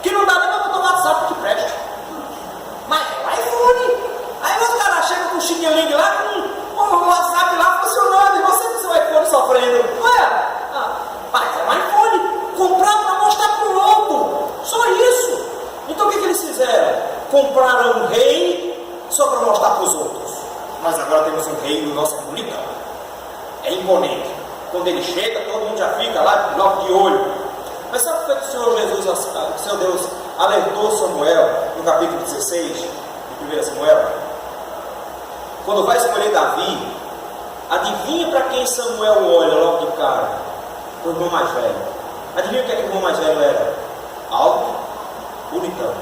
que não dá nem para botar o WhatsApp que presta. Mas é o iPhone. Aí os caras chegam com o chiquilingue lá, com o WhatsApp lá funcionando, e você com o seu iPhone sofrendo. Ué, mas é um iPhone. Comprar para mostrar para o outro. Só isso. Então o que eles fizeram? Compraram um rei só para mostrar para os outros. Mas agora temos um rei no nosso bonitão. É imponente. Quando ele chega, todo mundo já fica lá de olho. Mas sabe o que o Senhor Jesus, o Senhor Deus alertou Samuel no capítulo 16 de 1 Samuel? Quando vai escolher Davi, adivinha para quem Samuel olha logo de cara? O irmão mais velho. Adivinha o que é que o irmão mais velho era? Alto, bonitão.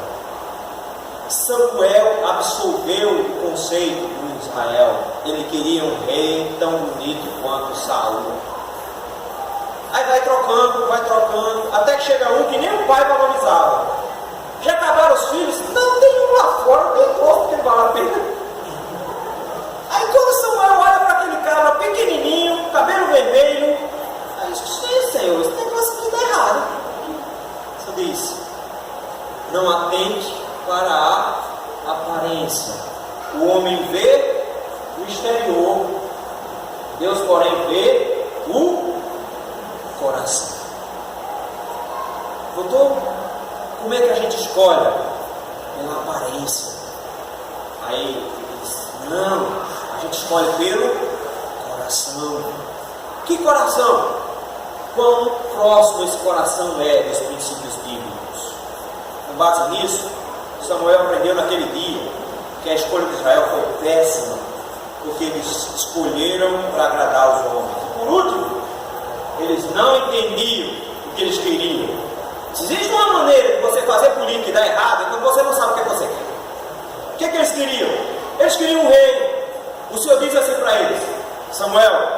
Samuel absorveu o conceito do Israel. Ele queria um rei tão bonito quanto Saul. Aí vai trocando, até que chega um que nem o pai valorizava. Já acabaram os filhos? Não, tem um lá fora, não tem outro que vale a pena. Aí quando Samuel olha para aquele cara pequenininho, cabelo vermelho, aí diz, Senhor, esse negócio aqui está errado. Você diz, não atente para a aparência. O homem vê o exterior, Deus porém vê o coração. Doutor, como é que a gente escolhe? Pela aparência. Aí ele diz, não, a gente escolhe pelo coração. Que coração? Quão próximo esse coração é dos princípios bíblicos? Com base nisso, Samuel aprendeu naquele dia que a escolha de Israel foi péssima, porque eles escolheram para agradar os homens. Por último, eles não entendiam o que eles queriam. Se existe uma maneira de você fazer política e dar errado, é quando você não sabe o que você quer. O que eles queriam? Eles queriam um rei. O Senhor diz assim para eles, Samuel,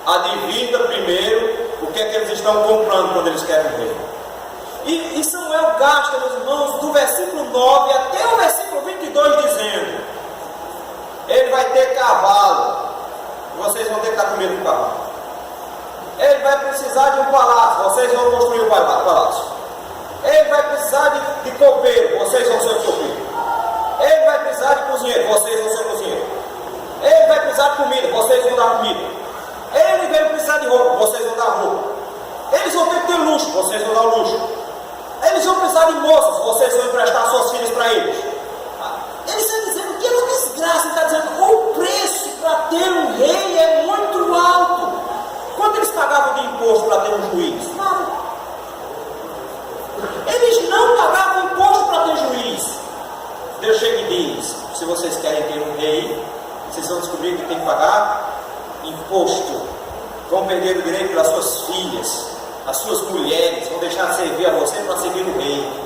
adivina primeiro o que é que eles estão comprando quando eles querem um rei. E Samuel gasta, meus irmãos, do versículo 9 até o versículo 22, dizendo, ele vai ter cavalo, vocês vão ter que estar com medo do cavalo. Ele vai precisar de um palácio, vocês vão construir o palácio. Ele vai precisar de copeiro, vocês vão ser o copeiro. Ele vai precisar de cozinheiro, vocês vão ser o cozinheiro. Ele vai precisar de comida, vocês vão dar comida. Ele vai precisar de roupa, vocês vão dar roupa. Eles vão ter que ter luxo, vocês vão dar o luxo. Eles vão precisar de moças, vocês vão emprestar suas filhas para eles. Ele está dizendo que é uma desgraça, ele está dizendo o preço para ter um rei é muito alto. Quanto eles pagavam de imposto para ter um juiz? Nada. Eles não pagavam imposto para ter juiz. Deus chega e diz, se vocês querem ter um rei, vocês vão descobrir que tem que pagar imposto. Vão perder o direito das suas filhas, as suas mulheres, vão deixar de servir a você para servir o rei.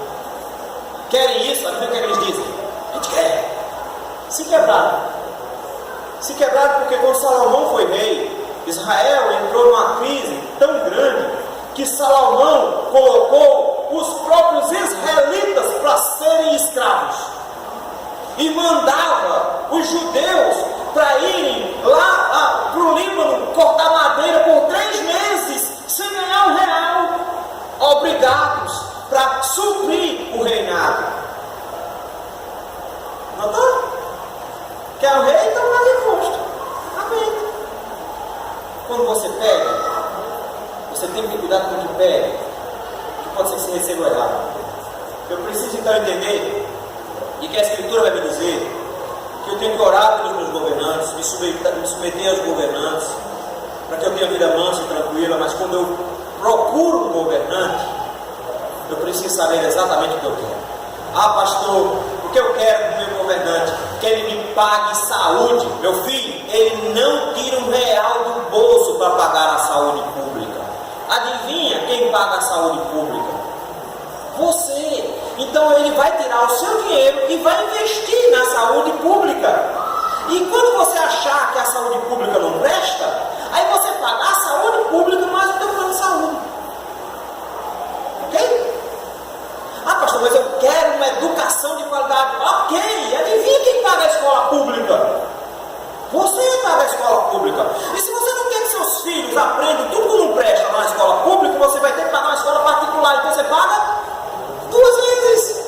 Querem isso? Sabe o que eles dizem? A gente quer. Se quebraram. Se quebraram porque quando Salomão foi rei, Israel entrou numa crise tão grande que Salomão colocou os próprios israelitas para serem escravos e mandava os judeus para irem lá para o Líbano cortar madeira por 3 meses sem ganhar R$1, obrigados para suprir o reinado. Notou? Quer o rei? Então paga imposto. Amém. Quando você pega, você tem que ter cuidado com o que pega, que pode ser que você receba errado. Eu preciso então entender, e que a Escritura vai me dizer, que eu tenho que orar pelos meus governantes, me submeter aos governantes, para que eu tenha vida mansa e tranquila, mas quando eu procuro um governante, você saber exatamente o que eu quero. Ah, pastor, o que eu quero do meu governante? Que ele me pague saúde. Meu filho, ele não tira um real do bolso para pagar a saúde pública. Adivinha quem paga a saúde pública? Você. Então ele vai tirar o seu dinheiro e vai investir na saúde pública. E quando você achar que a saúde pública não presta, aí você paga a saúde pública mais o teu plano de saúde. Ok? Ah, pastor, mas eu quero uma educação de qualidade. Ok, adivinha quem paga a escola pública? Você paga a escola pública. E se você não quer que seus filhos aprendam tudo que não presta na escola pública, você vai ter que pagar uma escola particular. Então você paga 2 vezes.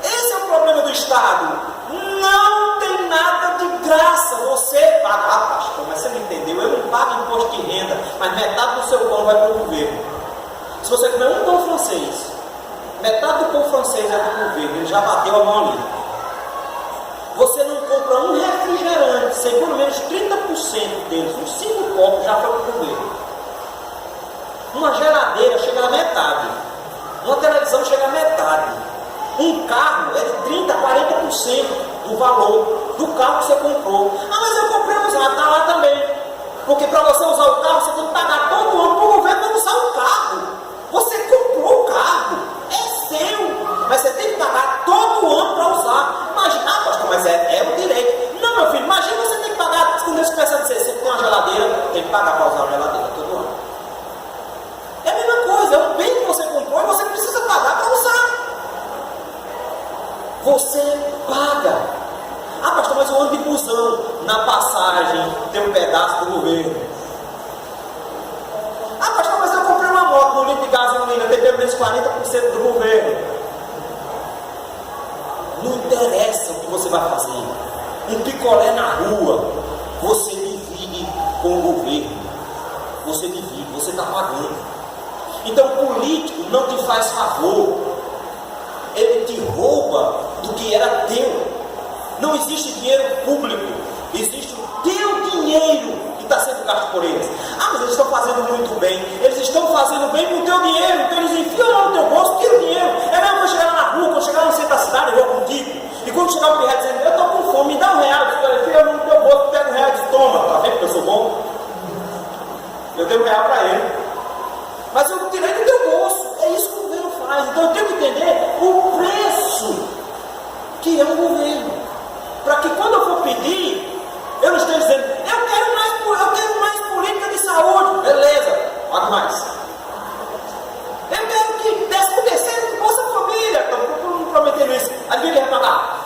Esse é o problema do Estado. Não tem nada de graça. Você paga. Ah, pastor, mas você não entendeu? Eu não pago imposto de renda, mas metade do seu pão vai para o governo. Se você comer um pão francês, metade do pão francês é do governo, ele já bateu a mão ali. Você não compra um refrigerante sem pelo menos 30% deles, uns 5 copos já foi para o governo. Uma geladeira chega na metade, uma televisão chega à metade, um carro é de 30% a 40% do valor do carro que você comprou. Ah, mas eu comprei usado, está lá também. Porque para você usar o carro, você tem que pagar todo ano para o governo para usar o carro. Você comprou o carro, é seu, mas você tem que pagar todo ano para usar. Imagina, ah, pastor, mas é o direito. Não, meu filho, imagina você tem que pagar, quando eles começam a dizer, você tem uma geladeira, tem que pagar para usar a geladeira todo ano. É a mesma coisa, é um bem que você comprou e você precisa pagar para usar. Você paga. Ah, pastor, mas eu ando de busão, na passagem tem um pedaço do governo. Ah, pastor, mas eu comprei uma moto no litro de gasolina, tem pelo menos 40% do governo. Não interessa o que você vai fazer. Um picolé na rua, você divide com o governo. Você divide, você está pagando. Então o político não te faz favor. Ele te rouba do que era teu. Não existe dinheiro público, existe o teu dinheiro que está sendo gasto por eles. Ah, mas eles estão fazendo muito bem. Eles estão fazendo bem com o teu dinheiro. Então eles enfiam lá no teu bolso, tiram o dinheiro. É mesmo quando chegar lá na rua, quando chegar no centro da cidade, eu vou contigo. E quando chegar o pirra dizendo, eu estou com fome, me dá R$1. Eu enfio no teu bolso, pega R$1 e diz, toma, tá vendo que eu sou bom? Eu dei R$1 para ele. Mas eu tirei do teu bolso. É isso que o governo faz. Então eu tenho que entender o preço que é o governo. Para que quando eu for pedir, eu não esteja dizendo, eu quero mais política de saúde. Beleza, pague mais. Eu quero que 13º do Bolsa Família. Estão prometendo isso. Adivinha quem vai pagar?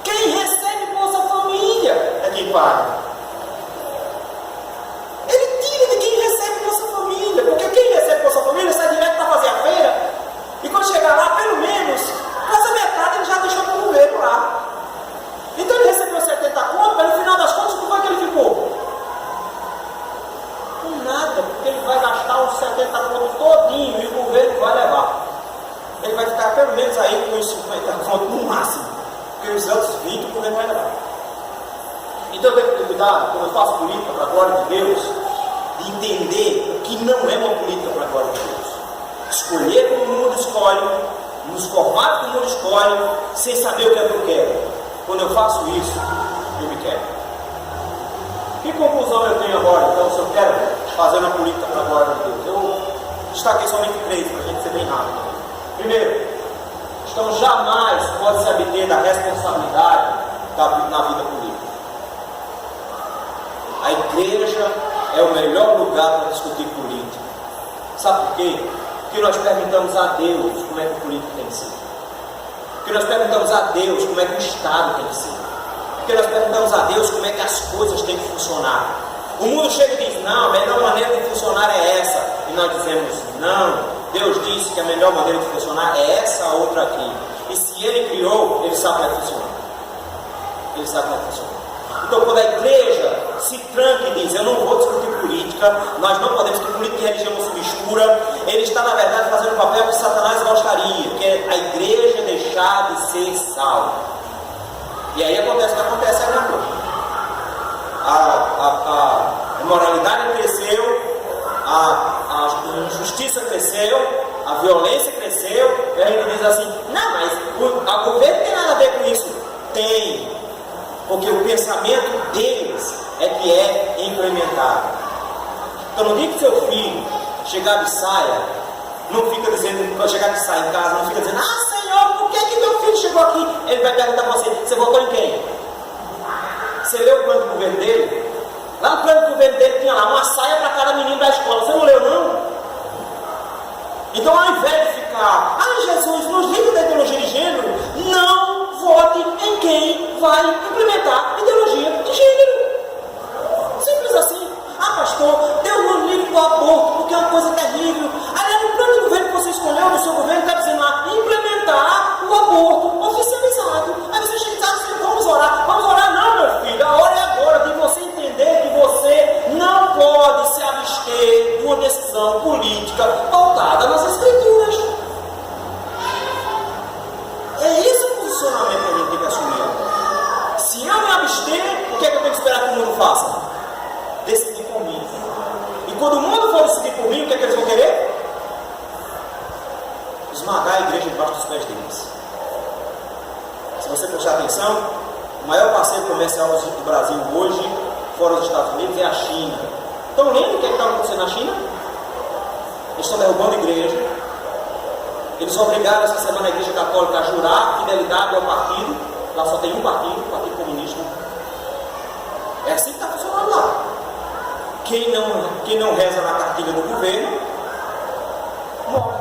Quem recebe Bolsa Família é quem paga. Ele tira de quem recebe Bolsa Família. Porque quem recebe Bolsa Família sai direto para fazer a feira. E quando chegar lá, pelo menos, quase metade ele já deixou para o governo lá. Então ele recebeu 70 contas, mas no final das contas, como é que ele ficou? Com nada, porque ele vai gastar os 70 contos todinho e o governo vai levar. Ele vai ficar pelo menos aí com os 50 contos no máximo, porque os outros 20 o governo vai levar. Então eu tenho que ter cuidado, quando eu faço política para a glória de Deus, de entender o que não é uma política para a glória de Deus. Escolher como o mundo escolhe, nos formatos que o mundo escolhe, sem saber o que é que eu quero. Quando eu faço isso, eu me quero. Que conclusão eu tenho agora, então, se eu quero fazer uma política para a glória de Deus? Eu destaquei somente 3, para a gente ser bem rápido. Primeiro, então jamais pode se abster da responsabilidade na vida política. A igreja é o melhor lugar para discutir política. Sabe por quê? Porque nós perguntamos a Deus como é que o político tem que ser. Porque nós perguntamos a Deus como é que o Estado tem que ser. Porque nós perguntamos a Deus como é que as coisas têm que funcionar. O mundo chega e diz, não, a melhor maneira de funcionar é essa. E nós dizemos, não, Deus disse que a melhor maneira de funcionar é essa outra aqui. E se Ele criou, Ele sabe como é que funciona. Ele sabe como é que funciona. Então quando a igreja se tranca e diz, eu não vou discutir política, nós não podemos, que política e religião não se mistura, ele está na verdade fazendo o papel que Satanás gostaria, que é a igreja deixar de ser salva. E aí acontece o que acontece aí na rua. A imoralidade cresceu, a a injustiça cresceu, a violência cresceu, e a gente diz assim, não, mas o governo tem nada a ver com isso. Tem, porque o pensamento deles é que é implementado. Então no dia que seu filho chegar de saia, não fica dizendo, quando chegar de saia em casa, não fica dizendo, Senhor, por que meu filho chegou aqui? Ele vai perguntar para você, você votou em quem? Você leu o plano do governo dele? Lá no plano do governo dele tinha lá uma saia para cada menino da escola. Você não leu, não? Então, ao invés de ficar, Jesus, nos livros da ideologia de gênero, não vote em quem vai implementar ideologia de gênero. Simples assim. Pastor, Deus no livro do aborto, porque é uma coisa terrível. Aliás, no plano do governo que você escolheu, no seu governo, está dizendo lá, implementar o aborto oficializado. Aí você chega e diz assim, vamos orar. Vamos orar não, meu filho. A hora é agora de você entender que você não pode se abster de uma decisão política pautada nas Escrituras. É esse o posicionamento que a gente tem que assumir. Se eu me abster, o que é que eu tenho que esperar que o mundo faça? Decidir por mim. E quando o mundo for decidir por mim, o que é que eles vão querer? Esmagar a igreja debaixo dos pés deles. Se você prestar atenção, o maior parceiro comercial do Brasil hoje, fora dos Estados Unidos, é a China. Então lembra o que está acontecendo na China? Eles estão derrubando a igreja. Eles obrigaram essa semana a igreja católica a jurar fidelidade ao partido. Lá só tem um partido, o Partido Comunista. É assim que está funcionando lá. Quem não reza na cartilha do governo, morre.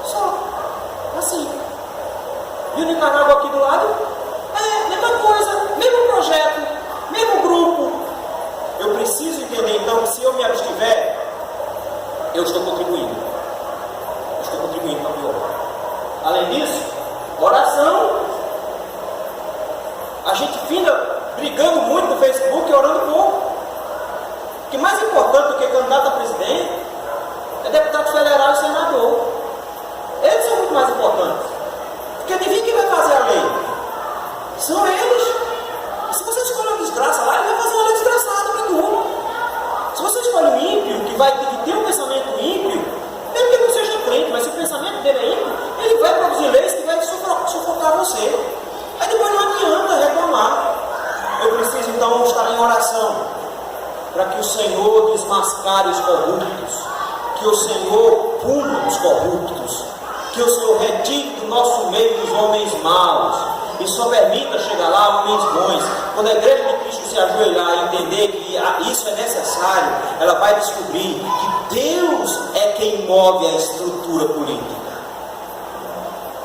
Só. Assim. E o Nicarágua aqui do lado, mesma coisa, mesmo projeto, mesmo grupo. Eu preciso entender então que se eu me abstiver, eu estou contribuindo. Eu estou contribuindo para pior. Além disso, oração. A gente finda brigando muito no Facebook e orando pouco. O que mais importante do que candidato a presidente é deputado federal e senador. Eles são muito mais importantes. Porque adivinha quem vai fazer a lei? São eles. E se você escolhe uma desgraça lá, ele vai fazer uma lei desgraçada para tudo. Se você escolhe um ímpio, que tem um pensamento ímpio, mesmo que não seja crente, mas se o pensamento dele é ímpio, ele vai produzir leis que vai sufocar você. Aí depois não adianta reclamar. Eu preciso então estar em oração para que o Senhor desmascare os corruptos, que o Senhor puna os corruptos, que o Senhor retire do nosso meio os homens maus e só permita chegar lá homens bons. Quando a igreja de Cristo se ajoelhar e entender que isso é necessário, ela vai descobrir que Deus é quem move a estrutura política.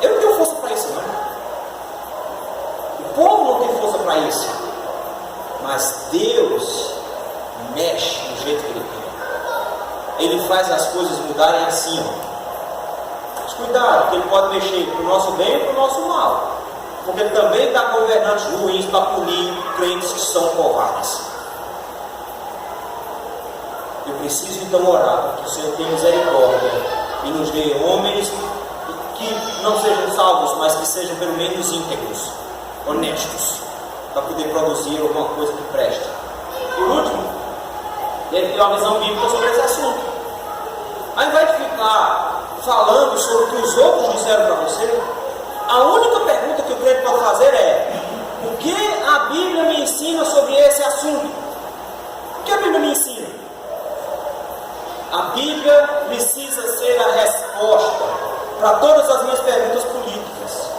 Eu não tenho força para isso, não. O povo não tem força para isso, mas Deus mexe do jeito que Ele quer. Ele faz as coisas mudarem assim, Mas cuidado, que Ele pode mexer para o nosso bem e para o nosso mal, porque Ele também dá governantes ruins para punir crentes que são covardes. Eu preciso então orar para que o Senhor tenha misericórdia e nos dê homens que não sejam salvos, mas que sejam pelo menos íntegros, honestos, para poder produzir alguma coisa que preste. E o último, ele tem uma visão bíblica sobre esse assunto. Ao invés de ficar falando sobre o que os outros disseram para você, a única pergunta que o crente pode fazer é: o que a Bíblia me ensina sobre esse assunto? O que a Bíblia me ensina? A Bíblia precisa ser a resposta para todas as minhas perguntas políticas.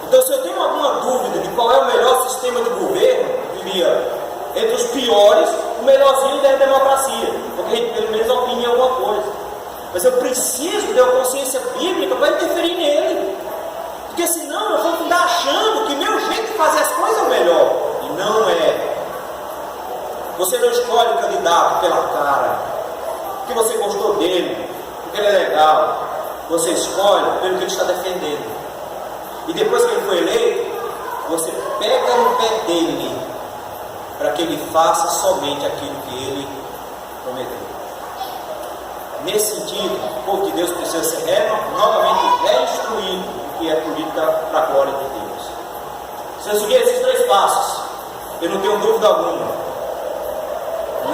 Então, se eu tenho alguma dúvida de qual é o melhor sistema de governo, eu diria, entre os piores, o melhorzinho é a democracia, porque a gente pelo menos opina em alguma coisa. Mas eu preciso ter uma consciência bíblica para interferir nele, porque senão eu vou ficar achando que meu jeito de fazer as coisas é o melhor, e não é. Você não escolhe o candidato pela cara, porque você gostou dele, porque ele é legal. Você escolhe pelo que ele está defendendo. E depois que ele foi eleito, você pega no pé dele para que ele faça somente aquilo que ele prometeu. Nesse sentido, o povo de Deus precisa ser novamente reinstruído do que é política para a glória de Deus. Se eu seguir esses 3 passos, eu não tenho dúvida alguma,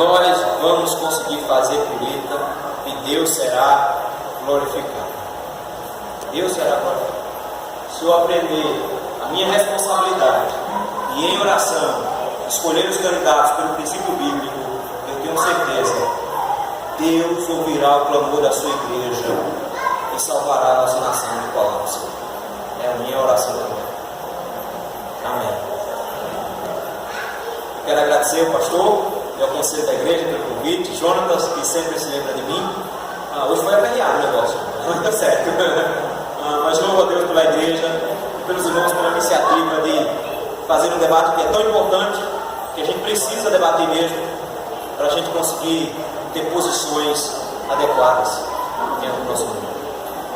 nós vamos conseguir fazer colheita e Deus será glorificado. Deus será glorificado. Se eu aprender a minha responsabilidade e em oração escolher os candidatos pelo princípio bíblico, eu tenho certeza, Deus ouvirá o clamor da sua igreja e salvará a nossa nação de colapso. É a minha oração também. Amém. Quero agradecer ao pastor e ao conselho da igreja pelo convite, Jonatas, que sempre se lembra de mim. Hoje foi aperreado o negócio, mas está certo. Mas louvo a Deus pela igreja e pelos irmãos pela iniciativa de fazer um debate que é tão importante, que a gente precisa debater mesmo, para a gente conseguir ter posições adequadas dentro do nosso mundo.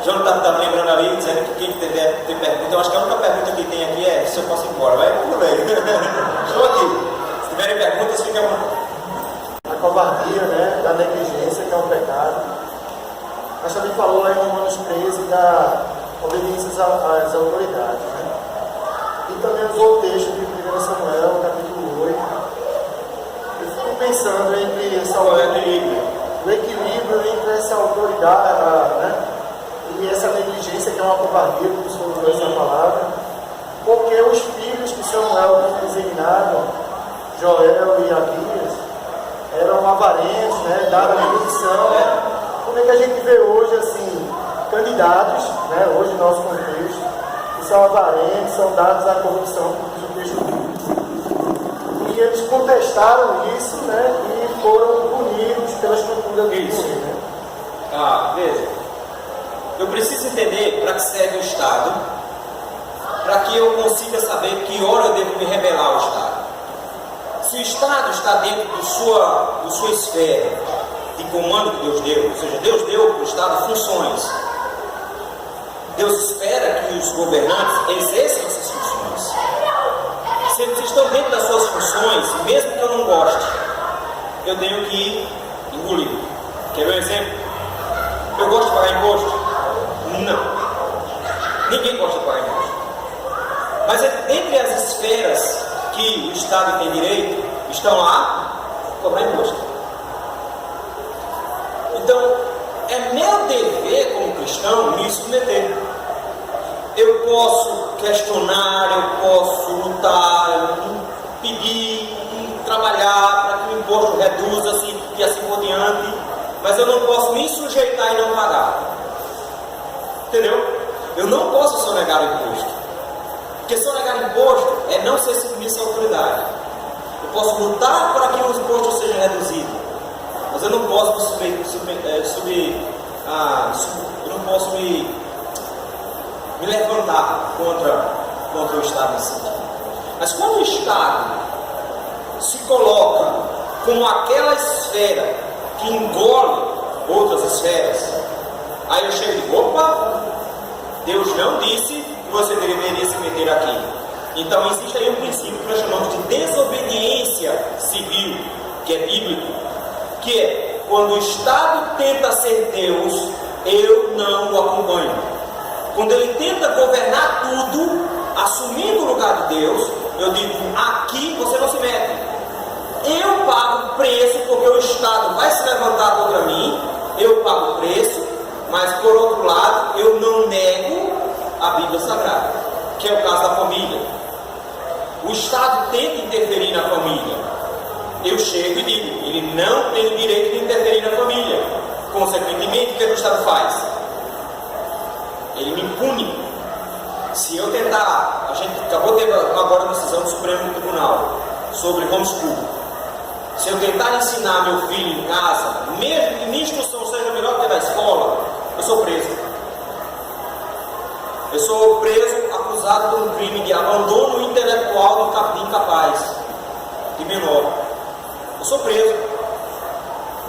Jonathan está me lembrando ali, dizendo que quem tiver pergunta, eu acho que a única pergunta que tem aqui é se eu posso ir embora. Vai, tudo bem. Estou aqui. Se tiverem perguntas, fiquem à vontade. A covardia, né, da negligência, que é um pecado. Mas também falou lá em Romanos 13 da obediência às autoridades. Né? E também usou o texto de 1 Samuel, capítulo 8. Eu fico pensando entre o equilíbrio entre essa autoridade, né, e essa negligência, que é uma covardia, como o senhor usou essa palavra, porque os filhos que Samuel designaram, Joel e Abias, eram avarentos, né, davam a posição. Como é que a gente vê hoje, assim, candidatos, né, hoje no nosso contexto, que são avarentos, são dados à corrupção, como diz o texto bíblico. E eles contestaram isso, né, e foram punidos pela estrutura do governo. Né? Veja. Eu preciso entender para que serve o Estado, para que eu consiga saber que hora eu devo me rebelar ao Estado. Se o Estado está dentro de sua esfera de comando que Deus deu, ou seja, Deus deu para o Estado funções, Deus espera que os governantes exerçam essas funções. Se eles estão dentro das suas funções, mesmo que eu não goste, eu tenho que engolir. Quer ver um exemplo? Eu gosto de pagar imposto? Não. Ninguém gosta de pagar imposto. Mas entre as esferas que o Estado tem direito, estão lá cobrar imposto. Então, é meu dever como cristão me submeter. Eu posso questionar, eu posso lutar, pedir, trabalhar para que o imposto reduza-se e assim por diante, mas eu não posso me sujeitar e não pagar. Entendeu? Eu não posso sonegar o imposto. Porque sonegar imposto é não ser submisso à autoridade. Eu posso lutar para que o imposto seja reduzido, mas eu não posso me levantar contra o Estado em si. Mas quando o Estado se coloca como aquela esfera que engole outras esferas, aí eu chego e digo, opa, Deus não disse que você deveria se meter aqui. Então existe aí um princípio que nós chamamos de desobediência civil, que é bíblico, que é quando o Estado tenta ser Deus, eu não o acompanho. Quando ele tenta governar tudo, assumindo o lugar de Deus, eu digo, aqui você não se mete. Eu pago o preço porque o Estado vai se levantar contra mim, eu pago o preço, mas por outro lado, eu não nego a Bíblia Sagrada, que é o caso da família. O Estado tenta interferir na família. Eu chego e digo, ele não tem o direito de interferir na família. Consequentemente, o que o Estado faz? Ele me impune. Se eu tentar, a gente acabou de ter agora uma decisão do Supremo Tribunal sobre homeschool. Se eu tentar ensinar meu filho em casa, mesmo que minha instrução seja melhor que a da escola, eu sou preso. Eu sou preso acusado de um crime de abandono intelectual de incapaz, de menor. Eu sou preso.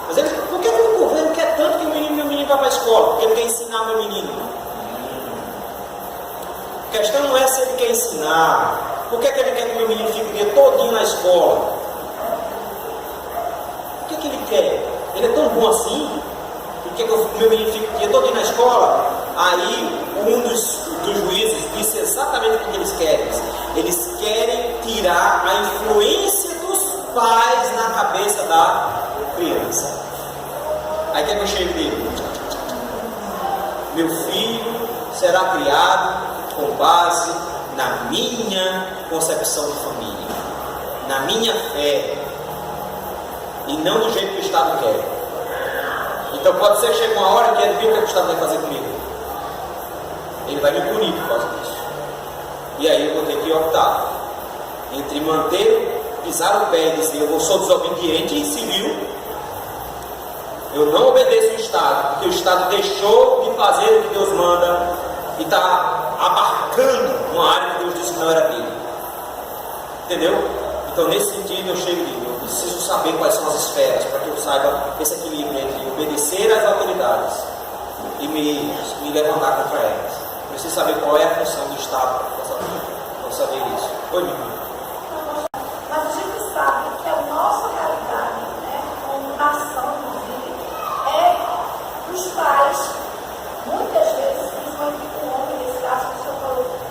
Mas ele, por que o governo quer tanto que meu menino vá para a escola? Porque ele quer ensinar meu menino. A questão não é se ele quer ensinar. Por que ele quer que meu menino fique o dia todinho na escola? O que ele quer? Ele é tão bom assim? Ele quer que o meu menino fique o dia todinho na escola? Aí, um dos juízes disse exatamente o que eles querem. Eles querem tirar a influência dos pais na cabeça da criança. Aí que eu chego dele? Meu filho será criado com base na minha concepção de família, na minha fé, e não do jeito que o Estado quer. Então pode ser que chegue uma hora que ele viu o que o Estado vai fazer comigo. Ele vai me punir por causa disso. E aí eu vou ter que optar entre manter, pisar o pé e dizer eu sou desobediente civil, eu não obedeço o Estado, porque o Estado deixou de fazer o que Deus manda e está abarcando uma área que Deus disse que não era dele. Entendeu? Então nesse sentido eu chego e digo, eu preciso saber quais são as esferas para que eu saiba esse equilíbrio entre obedecer às autoridades e me levantar contra elas. Eu preciso saber qual é a função do Estado para saber isso. Oi, minha irmã. Mas a gente sabe que a nossa realidade, né, como nação, inclusive, é os pais, muitas vezes, principalmente com o homem, nesse caso que o senhor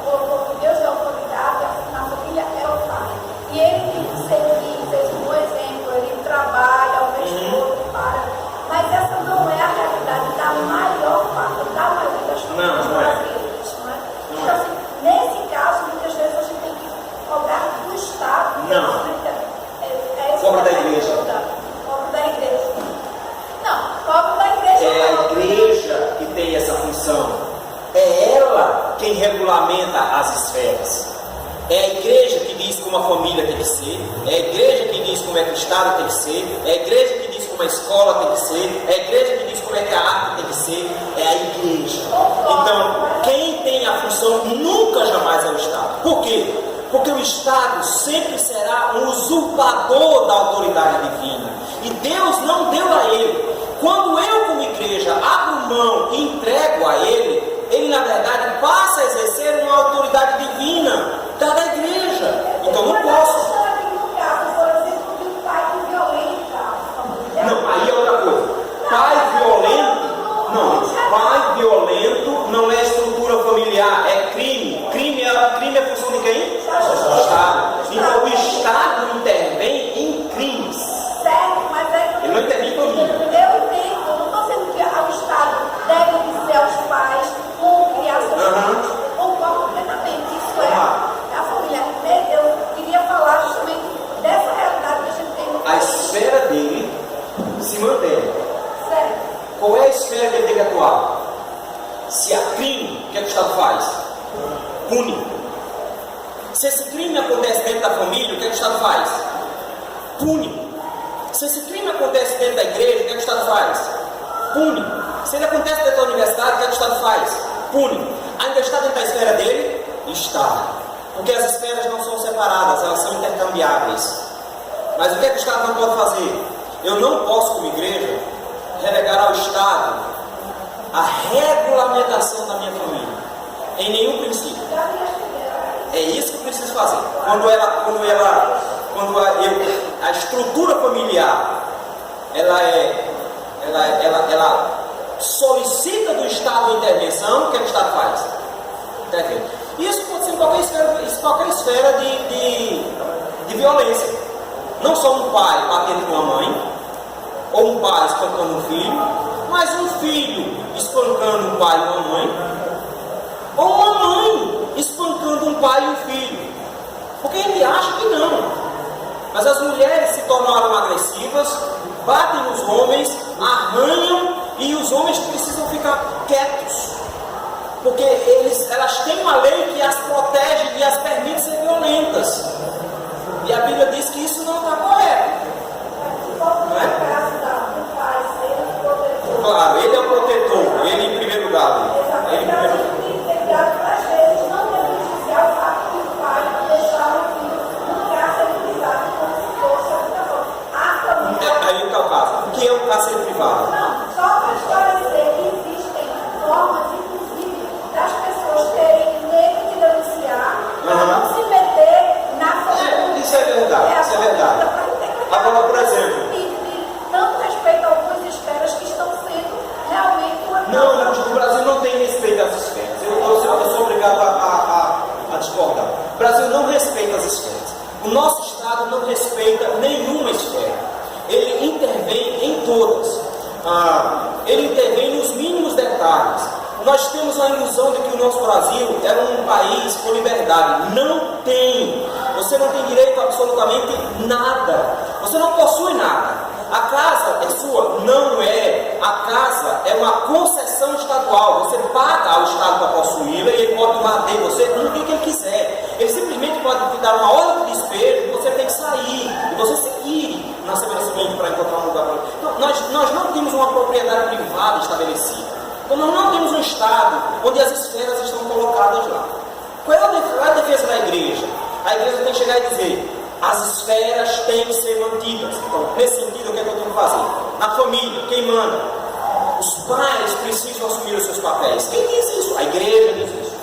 colocou que Deus é autoridade, na família é o pai. E ele tem que seguir, fez um bom exemplo, ele trabalha, ao mesmo tempo para. Mas essa não é a realidade da maior parte, da maioria das famílias brasileiras. Não é? Então, assim, nesse caso, muitas vezes a gente tem que cobrar do Estado. Não. Cobra da igreja. Cobra da igreja. Não, cobra da igreja. É a igreja que tem essa função. É ela quem regulamenta as esferas. É a igreja que diz como a família tem que ser. É a igreja que diz como é que o Estado tem que ser. É a igreja que diz como a escola tem que ser. É a igreja que diz como é que a arte tem que ser. É a igreja. Então, quem tem a função nunca jamais é o Estado. Por quê? Porque o Estado sempre será um usurpador da autoridade divina. E Deus não deu a ele. Quando eu, como igreja, abro mão e entrego a ele, ele na verdade passa a exercer uma autoridade divina da igreja. Então não posso. Não, aí é outra coisa. Pai violento, não. Pai violento não é estrutura familiar, é crime. Crime é a função de quem? Do Estado. Então o Estado intervém em crimes. Certo, mas é. Ele não intervém em família. Eu entendo, não estou dizendo que o Estado deve dizer aos pais como criar seus filhos. Concordo completamente. Isso é a família. Eu queria falar justamente dessa realidade que a gente tem no A esfera dele se mantém. Certo. Qual é a esfera que ele tem que atuar? Se há crime, o que é que o Estado faz? Pune. Se esse crime acontece dentro da família, o que é que o Estado faz? Pune. Se esse crime acontece dentro da igreja, o que é que o Estado faz? Pune. Se ele acontece dentro da universidade, o que é que o Estado faz? Pune. Ainda está dentro da esfera dele? Está. Porque as esferas não são separadas, elas são intercambiáveis. Mas o que é que o Estado não pode fazer? Eu não posso, como igreja, relegar ao Estado a regulamentação da minha família. Em nenhum princípio. É isso que eu preciso fazer. A estrutura familiar, ela solicita do Estado intervenção, o que é que o Estado faz? Intervém. Isso pode ser em qualquer esfera de violência. Não só um pai batendo com uma mãe, ou um pai espancando um filho, mas um filho espancando um pai e uma mãe, ou uma mãe espancando um pai e um filho. Porque ele acha que não. Mas as mulheres se tornaram agressivas, batem nos homens, arranham, e os homens precisam ficar quietos. Porque elas têm uma lei que as protege e as permite ser violentas. E a Bíblia diz que isso não está correto. Não é? Claro, ele é o protetor. Ele em primeiro lugar. Ele em primeiro lugar. Aí está o caso. O que é o cárcere privado? Não, só para esclarecer que existem formas, inclusive, das pessoas terem medo de denunciar, para não se meter na todas. Ele intervém nos mínimos detalhes. Nós temos a ilusão de que o nosso Brasil é um país com liberdade. Não tem. Você não tem direito a absolutamente nada. Você não possui nada. A casa é sua? Não é. A casa é uma concessão estadual. Você paga ao Estado para possuí-la e ele pode bater você no que ele quiser. Ele simplesmente pode te dar uma ordem de despejo e você tem que sair. E você seguir no estabelecimento para encontrar um lugar. Então, nós não temos uma propriedade privada estabelecida. Então, nós não temos um Estado onde as esferas estão colocadas lá. Qual é a defesa da igreja? A igreja tem que chegar e dizer: as esferas têm que ser mantidas. Então, nesse sentido, o que é que eu tenho que fazer? Na família, quem manda? Os pais precisam assumir os seus papéis. Quem diz isso? A igreja diz isso.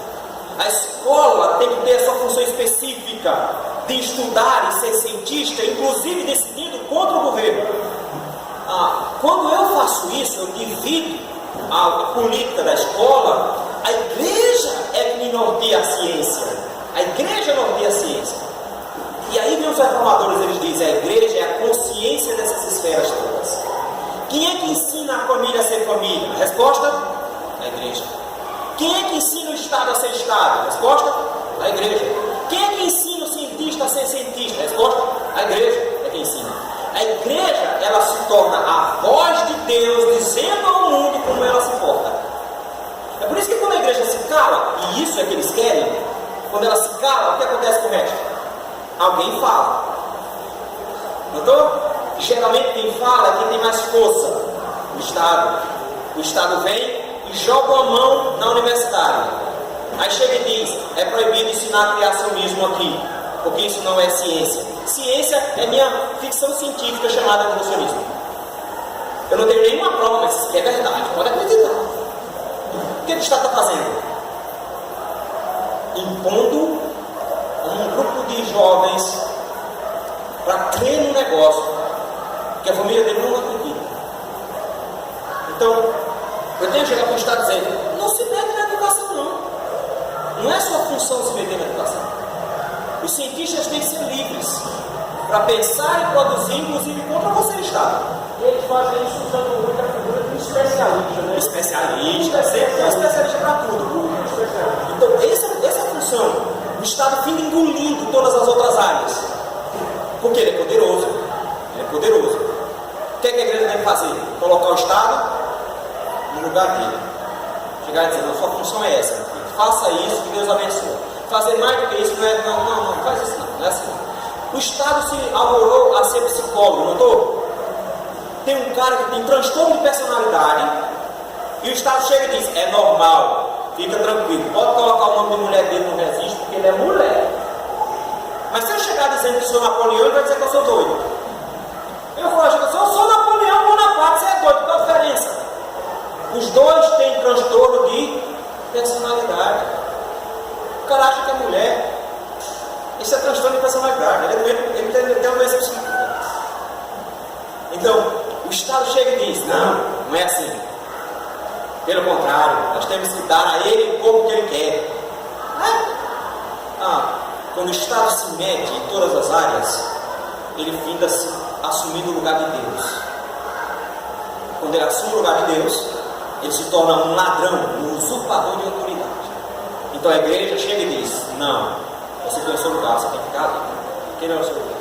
A escola tem que ter a sua função específica de estudar e ser cientista, inclusive decidindo contra o governo. Quando eu faço isso, eu divido a política da escola. A igreja é que me norteia a ciência. A igreja norteia a ciência. E aí vem os reformadores, eles dizem: a igreja é a consciência dessas esferas todas. Quem é que ensina a família a ser família? A resposta? A igreja. Quem é que ensina o Estado a ser Estado? A resposta? A igreja. Quem é que ensina o cientista a ser cientista? A resposta? A igreja é quem ensina. A igreja, ela se torna a voz de Deus dizendo ao mundo como ela se porta. É por isso que quando a igreja se cala, e isso é que eles querem, quando ela se cala, o que acontece com o resto? Alguém fala. Notou? Geralmente quem fala é quem tem mais força. O Estado. O Estado vem e joga a mão na universidade. Aí chega e diz: é proibido ensinar criacionismo aqui, porque isso não é ciência. Ciência é minha ficção científica chamada evolucionismo. Eu não tenho nenhuma prova, mas isso aqui é verdade. Pode acreditar. O que o Estado está fazendo? Impondo um grupo de jovens para crer num negócio que a família dele não acredita. Então, eu tenho que chegar para o Estado dizendo: não se mete na educação, não. Não é sua função se meter na educação. Os cientistas têm que ser livres para pensar e produzir, inclusive contra você, Estado. E eles fazem isso usando muito a figura de um especialista, né? Especialista, sempre é um especialista para tudo. Então, essa é a função. O Estado fica engolindo todas as outras áreas. Porque ele é poderoso. Ele é poderoso. O que é que a igreja tem que fazer? Colocar o Estado no lugar dele. Chegar e dizer: não, sua função é essa, meu filho. Faça isso, que Deus abençoe. Fazer mais do que isso não é. Não faz isso não é assim. O Estado se arvorou a ser psicólogo, notou? Tem um cara que tem transtorno de personalidade e o Estado chega e diz: é normal. Fica tranquilo, pode colocar o nome de mulher dele no registro, porque ele é mulher. Mas se eu chegar dizendo que sou Napoleão, ele vai dizer que eu sou doido. Eu vou achar que eu sou Napoleão Bonaparte, você é doido, qual a diferença? Os dois têm transtorno de personalidade. O cara acha que é mulher. Isso é transtorno de personalidade, ele tem uma doença psíquica. Então, o Estado chega e diz: não é assim. Pelo contrário, nós temos que dar a ele o corpo que ele quer. Quando o Estado se mete em todas as áreas, ele finda se assumindo o lugar de Deus. Quando ele assume o lugar de Deus, ele se torna um ladrão, um usurpador de autoridade. Então a igreja chega e diz: não, você tem o seu lugar, você tem que ficar ali. Quem não é o seu lugar?